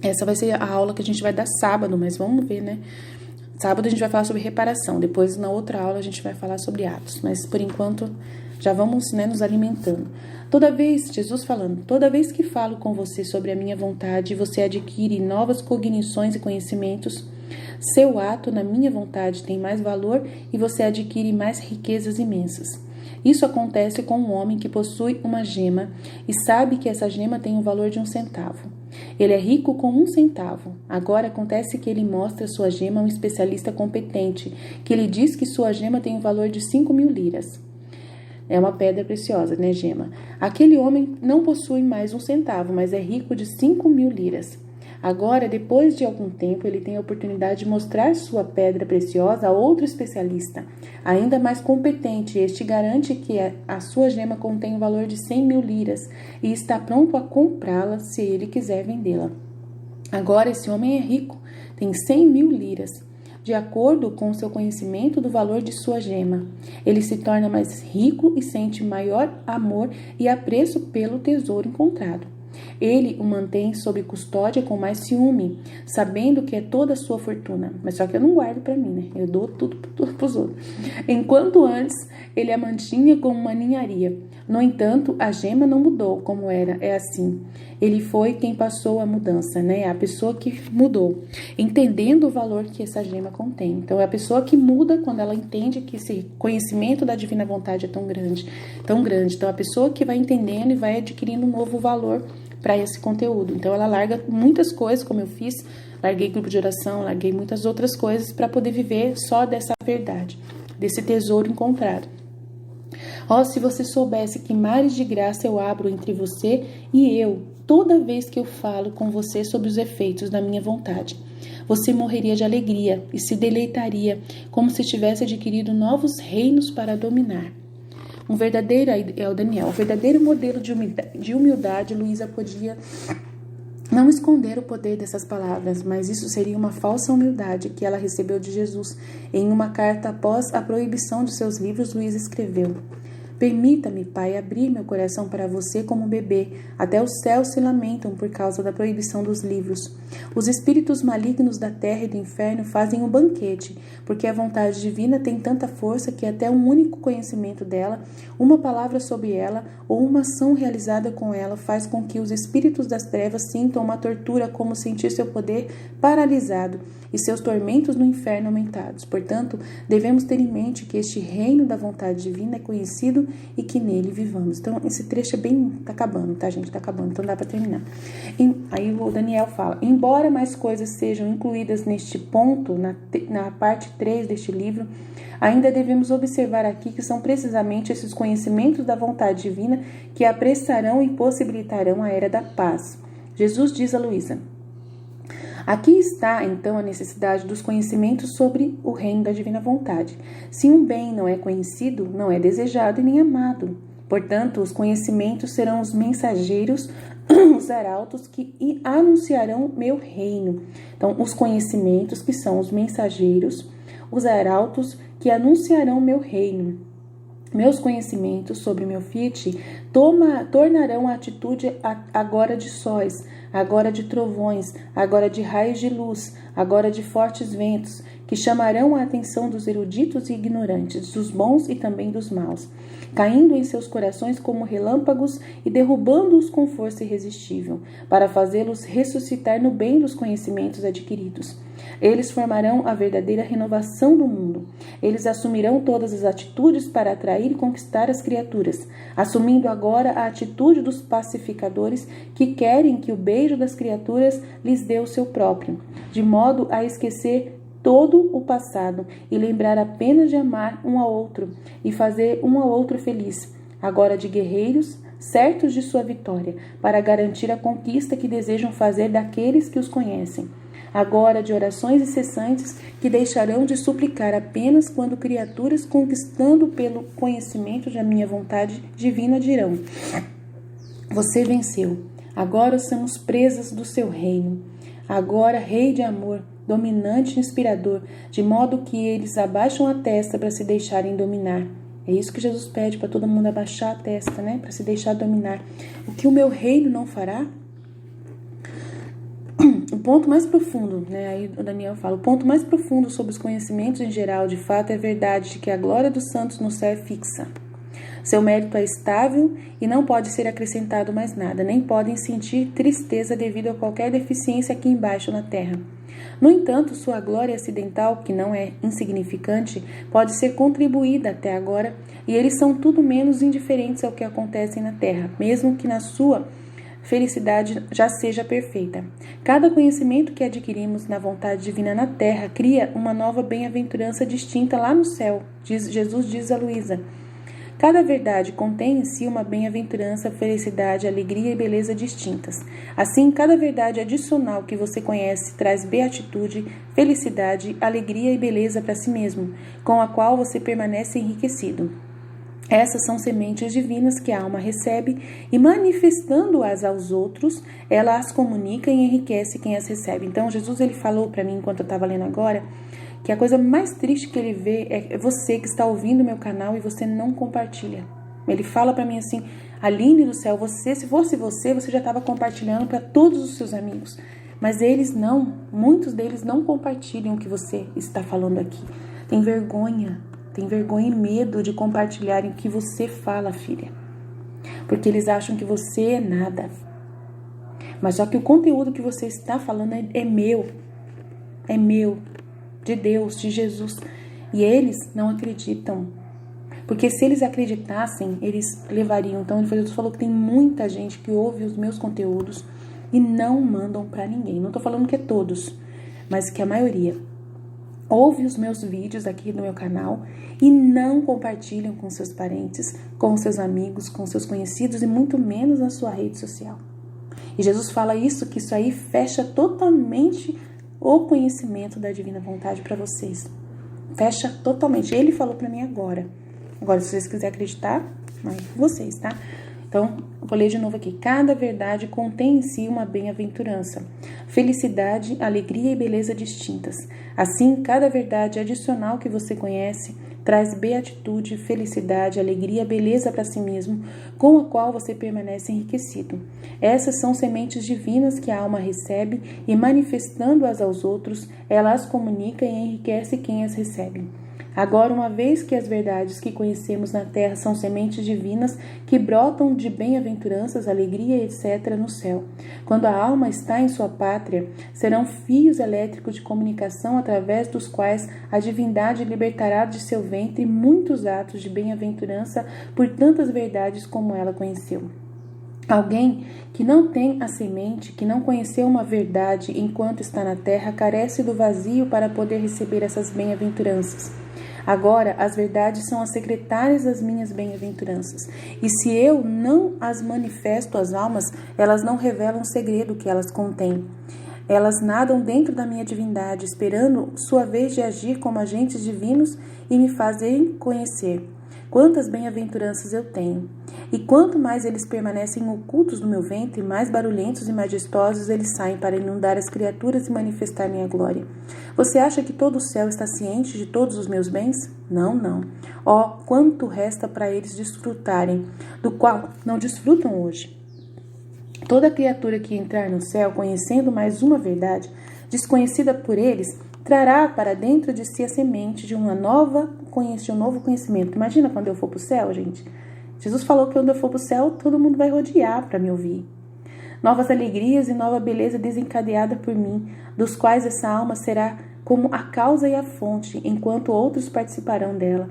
S1: Essa vai ser a aula que a gente vai dar sábado, mas vamos ver, né? Sábado a gente vai falar sobre reparação, depois na outra aula a gente vai falar sobre Atos, mas por enquanto já vamos, né, nos alimentando. Jesus falando, toda vez que falo com você sobre a minha vontade, você adquire novas cognições e conhecimentos, seu ato na minha vontade tem mais valor e você adquire mais riquezas imensas. Isso acontece com um homem que possui uma gema e sabe que essa gema tem o valor de 1 centavo. Ele é rico com 1 centavo. Agora acontece que ele mostra sua gema a um especialista competente, que lhe diz que sua gema tem o valor de 5.000 liras. É uma pedra preciosa, né, gema? Aquele homem não possui mais 1 centavo, mas é rico de 5.000 liras. Agora, depois de algum tempo, ele tem a oportunidade de mostrar sua pedra preciosa a outro especialista, ainda mais competente. Este garante que a sua gema contém o valor de 100.000 liras e está pronto a comprá-la se ele quiser vendê-la. Agora, esse homem é rico, tem 100.000 liras. De acordo com seu conhecimento do valor de sua gema, ele se torna mais rico e sente maior amor e apreço pelo tesouro encontrado. Ele o mantém sob custódia com mais ciúme, sabendo que é toda a sua fortuna. Mas só que eu não guardo para mim, né? Eu dou tudo para os outros. Enquanto antes, ele a mantinha como uma ninharia. No entanto, a gema não mudou como era, é assim. Ele foi quem passou a mudança, né? A pessoa que mudou, entendendo o valor que essa gema contém. Então, é a pessoa que muda quando ela entende que esse conhecimento da divina vontade é tão grande, tão grande. Então, a pessoa que vai entendendo e vai adquirindo um novo valor para esse conteúdo. Então, ela larga muitas coisas, como eu fiz, larguei grupo de oração, larguei muitas outras coisas para poder viver só dessa verdade, desse tesouro encontrado. Ó, se você soubesse que mares de graça eu abro entre você e eu, toda vez que eu falo com você sobre os efeitos da minha vontade. Você morreria de alegria e se deleitaria como se tivesse adquirido novos reinos para dominar. Um verdadeiro modelo de humildade, Luísa podia não esconder o poder dessas palavras, mas isso seria uma falsa humildade que ela recebeu de Jesus. Em uma carta após a proibição de seus livros, Luísa escreveu: Permita-me, Pai, abrir meu coração para você como um bebê. Até os céus se lamentam por causa da proibição dos livros. Os espíritos malignos da terra e do inferno fazem um banquete, porque a vontade divina tem tanta força que até um único conhecimento dela, uma palavra sobre ela ou uma ação realizada com ela faz com que os espíritos das trevas sintam uma tortura como sentir seu poder paralisado e seus tormentos no inferno aumentados. Portanto, devemos ter em mente que este reino da vontade divina é conhecido e que nele vivamos. Então, esse trecho é bem... Tá acabando, tá, gente? Tá acabando, então dá para terminar. Aí o Daniel fala: embora mais coisas sejam incluídas neste ponto, na parte 3 deste livro, ainda devemos observar aqui que são precisamente esses conhecimentos da vontade divina que apressarão e possibilitarão a era da paz. Jesus diz a Luísa: aqui está, então, a necessidade dos conhecimentos sobre o reino da divina vontade. Se um bem não é conhecido, não é desejado e nem amado. Portanto, os conhecimentos serão os mensageiros, os arautos que anunciarão meu reino. Então, os conhecimentos que são os mensageiros, os arautos que anunciarão meu reino. Meus conhecimentos sobre meu Fiat tornarão a atitude agora de sóis, agora de trovões, agora de raios de luz, agora de fortes ventos, que chamarão a atenção dos eruditos e ignorantes, dos bons e também dos maus, caindo em seus corações como relâmpagos e derrubando-os com força irresistível, para fazê-los ressuscitar no bem dos conhecimentos adquiridos. Eles formarão a verdadeira renovação do mundo. Eles assumirão todas as atitudes para atrair e conquistar as criaturas, assumindo agora a atitude dos pacificadores que querem que o beijo das criaturas lhes dê o seu próprio, de modo a esquecer todo o passado e lembrar apenas de amar um ao outro e fazer um ao outro feliz, agora de guerreiros, certos de sua vitória, para garantir a conquista que desejam fazer daqueles que os conhecem. Agora de orações incessantes que deixarão de suplicar apenas quando criaturas conquistando pelo conhecimento da minha vontade divina dirão: você venceu, agora somos presas do seu reino, agora rei de amor, dominante e inspirador, de modo que eles abaixam a testa para se deixarem dominar. É isso que Jesus pede para todo mundo abaixar a testa, né? Para se deixar dominar. O que o meu reino não fará? O ponto mais profundo, né? Aí o Daniel fala, o ponto mais profundo sobre os conhecimentos em geral, de fato, é a verdade de que a glória dos santos no céu é fixa. Seu mérito é estável e não pode ser acrescentado mais nada, nem podem sentir tristeza devido a qualquer deficiência aqui embaixo na terra. No entanto, sua glória acidental, que não é insignificante, pode ser contribuída até agora, e eles são tudo menos indiferentes ao que acontece na terra, mesmo que na sua felicidade já seja perfeita. Cada conhecimento que adquirimos na vontade divina na terra cria uma nova bem-aventurança distinta lá no céu, Jesus diz a Luísa. Cada verdade contém em si uma bem-aventurança, felicidade, alegria e beleza distintas. Assim, cada verdade adicional que você conhece traz beatitude, felicidade, alegria e beleza para si mesmo, com a qual você permanece enriquecido. Essas são sementes divinas que a alma recebe e, manifestando-as aos outros, ela as comunica e enriquece quem as recebe. Então, Jesus ele falou para mim, enquanto eu estava lendo agora, que a coisa mais triste que ele vê é você que está ouvindo o meu canal e você não compartilha. Ele fala para mim assim, Aline do céu, se fosse você já estava compartilhando para todos os seus amigos. Mas eles não, muitos deles não compartilham o que você está falando aqui. Tem vergonha e medo de compartilharem o que você fala, filha. Porque eles acham que você é nada. Mas só que o conteúdo que você está falando é meu. É meu. De Deus, de Jesus. E eles não acreditam. Porque se eles acreditassem, eles levariam. Então, Jesus falou que tem muita gente que ouve os meus conteúdos e não mandam para ninguém. Não estou falando que é todos, mas que a maioria. Ouve os meus vídeos aqui no meu canal e não compartilham com seus parentes, com seus amigos, com seus conhecidos e muito menos na sua rede social. E Jesus fala isso, que isso aí fecha totalmente o conhecimento da divina vontade para vocês. Fecha totalmente. Ele falou para mim agora. Agora, se vocês quiserem acreditar, mas vocês, tá? Então, vou ler de novo aqui. Cada verdade contém em si uma bem-aventurança, felicidade, alegria e beleza distintas. Assim, cada verdade adicional que você conhece traz beatitude, felicidade, alegria, beleza para si mesmo, com a qual você permanece enriquecido. Essas são sementes divinas que a alma recebe e, manifestando-as aos outros, ela as comunica e enriquece quem as recebe. Agora, uma vez que as verdades que conhecemos na terra são sementes divinas que brotam de bem-aventuranças, alegria, etc. no céu, quando a alma está em sua pátria, serão fios elétricos de comunicação através dos quais a divindade libertará de seu ventre muitos atos de bem-aventurança por tantas verdades como ela conheceu. Alguém que não tem a semente, que não conheceu uma verdade enquanto está na terra, carece do vazio para poder receber essas bem-aventuranças. Agora, as verdades são as secretárias das minhas bem-aventuranças. E se eu não as manifesto às almas, elas não revelam o segredo que elas contêm. Elas nadam dentro da minha divindade, esperando sua vez de agir como agentes divinos e me fazerem conhecer. Quantas bem-aventuranças eu tenho! E quanto mais eles permanecem ocultos no meu ventre, mais barulhentos e majestosos eles saem para inundar as criaturas e manifestar minha glória. Você acha que todo o céu está ciente de todos os meus bens? Não, não. Ó, quanto resta para eles desfrutarem, do qual não desfrutam hoje. Toda criatura que entrar no céu, conhecendo mais uma verdade, desconhecida por eles, trará para dentro de si a semente de um novo conhecimento. Imagina quando eu for para o céu, gente. Jesus falou que quando eu for para o céu, todo mundo vai rodear para me ouvir. Novas alegrias e nova beleza desencadeada por mim, dos quais essa alma será como a causa e a fonte, enquanto outros participarão dela.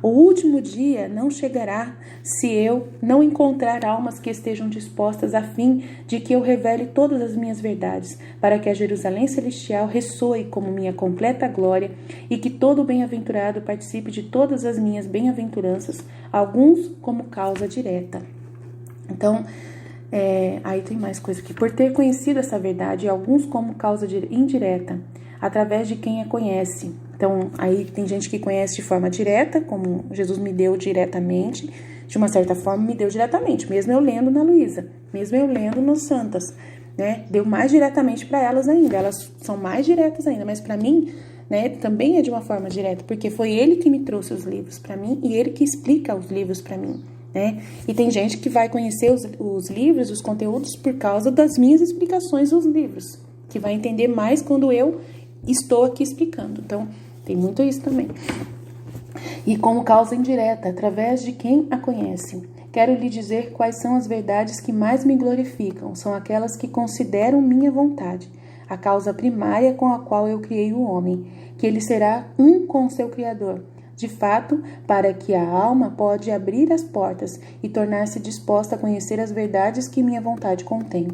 S1: O último dia não chegará se eu não encontrar almas que estejam dispostas a fim de que eu revele todas as minhas verdades, para que a Jerusalém Celestial ressoe como minha completa glória e que todo bem-aventurado participe de todas as minhas bem-aventuranças, alguns como causa direta. Então, aí tem mais coisa aqui. Por ter conhecido essa verdade, alguns como causa indireta, através de quem a conhece. Então, aí tem gente que conhece de forma direta, como Jesus me deu diretamente, de uma certa forma me deu diretamente, mesmo eu lendo na Luísa, mesmo eu lendo nos Santas, né? Deu mais diretamente para elas ainda, elas são mais diretas ainda, mas para mim né, também é de uma forma direta, porque foi ele que me trouxe os livros para mim e ele que explica os livros para mim, né? E tem gente que vai conhecer os livros, os conteúdos por causa das minhas explicações dos livros, que vai entender mais quando eu estou aqui explicando. Então, tem muito isso também. E como causa indireta, através de quem a conhece. Quero lhe dizer quais são as verdades que mais me glorificam. São aquelas que consideram minha vontade, a causa primária com a qual eu criei o homem, que ele será um com seu Criador. De fato, para que a alma pode abrir as portas e tornar-se disposta a conhecer as verdades que minha vontade contém.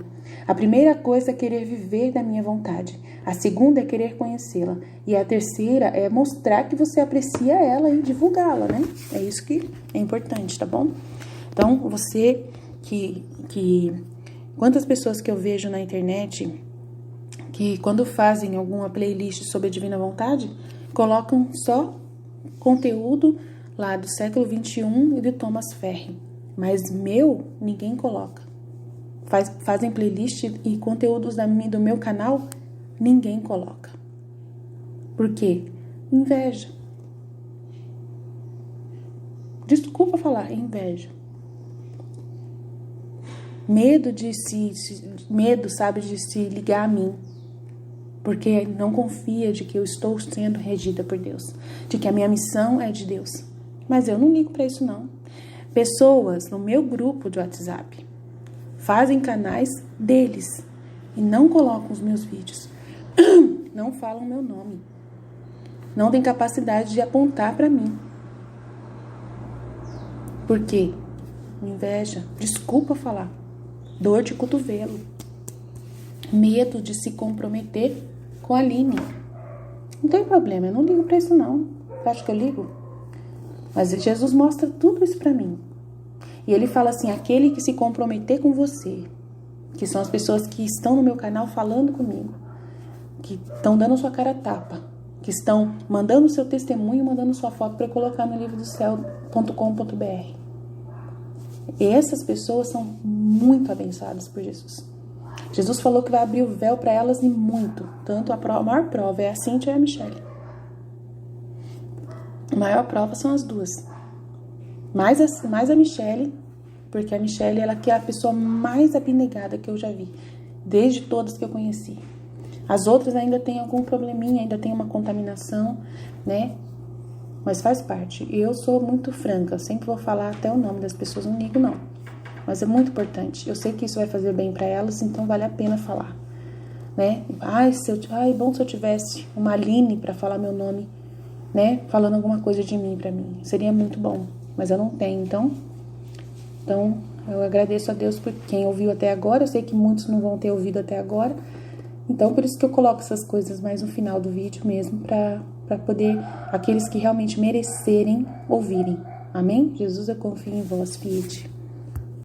S1: A primeira coisa é querer viver da minha vontade. A segunda é querer conhecê-la. E a terceira é mostrar que você aprecia ela e divulgá-la, né? É isso que é importante, tá bom? Então, você quantas pessoas que eu vejo na internet que quando fazem alguma playlist sobre a Divina Vontade, colocam só conteúdo lá do século XXI e de Thomas Ferry. Mas ninguém coloca. Fazem playlist e conteúdos do meu canal, ninguém coloca. Por quê? Inveja. Desculpa falar, inveja. Medo de se ligar a mim. Porque não confia de que eu estou sendo regida por Deus. De que a minha missão é de Deus. Mas eu não ligo para isso, não. Pessoas no meu grupo de WhatsApp fazem canais deles e não colocam os meus vídeos. Não falam meu nome. Não tem capacidade de apontar para mim. Por quê? Inveja. Desculpa falar. Dor de cotovelo. Medo de se comprometer com a Aline. Não tem problema, eu não ligo pra isso não. Você acha que eu ligo? Mas Jesus mostra tudo isso pra mim. E ele fala assim, aquele que se comprometer com você, que são as pessoas que estão no meu canal falando comigo, que estão dando sua cara a tapa, que estão mandando seu testemunho, mandando sua foto para colocar no livrodocéu.com.br. E essas pessoas são muito abençoadas por Jesus. Jesus falou que vai abrir o véu para elas e muito. Tanto a maior prova é a Cíntia e a Michelle. A maior prova são as duas. Mais a Michelle, porque a Michelle ela que é a pessoa mais abnegada que eu já vi, desde todas que eu conheci. As outras ainda tem algum probleminha, ainda tem uma contaminação, né? Mas faz parte. Eu sou muito franca, sempre vou falar até o nome das pessoas, não ligo não. Mas é muito importante. Eu sei que isso vai fazer bem para elas, então vale a pena falar, né? Bom se eu tivesse uma Aline para falar meu nome, né? Falando alguma coisa de mim para mim. Seria muito bom, mas eu não tenho, então eu agradeço a Deus por quem ouviu até agora. Eu sei que muitos não vão ter ouvido até agora. Então, por isso que eu coloco essas coisas mais no final do vídeo mesmo, para poder aqueles que realmente merecerem ouvirem. Amém? Jesus, eu confio em vós, Fiat.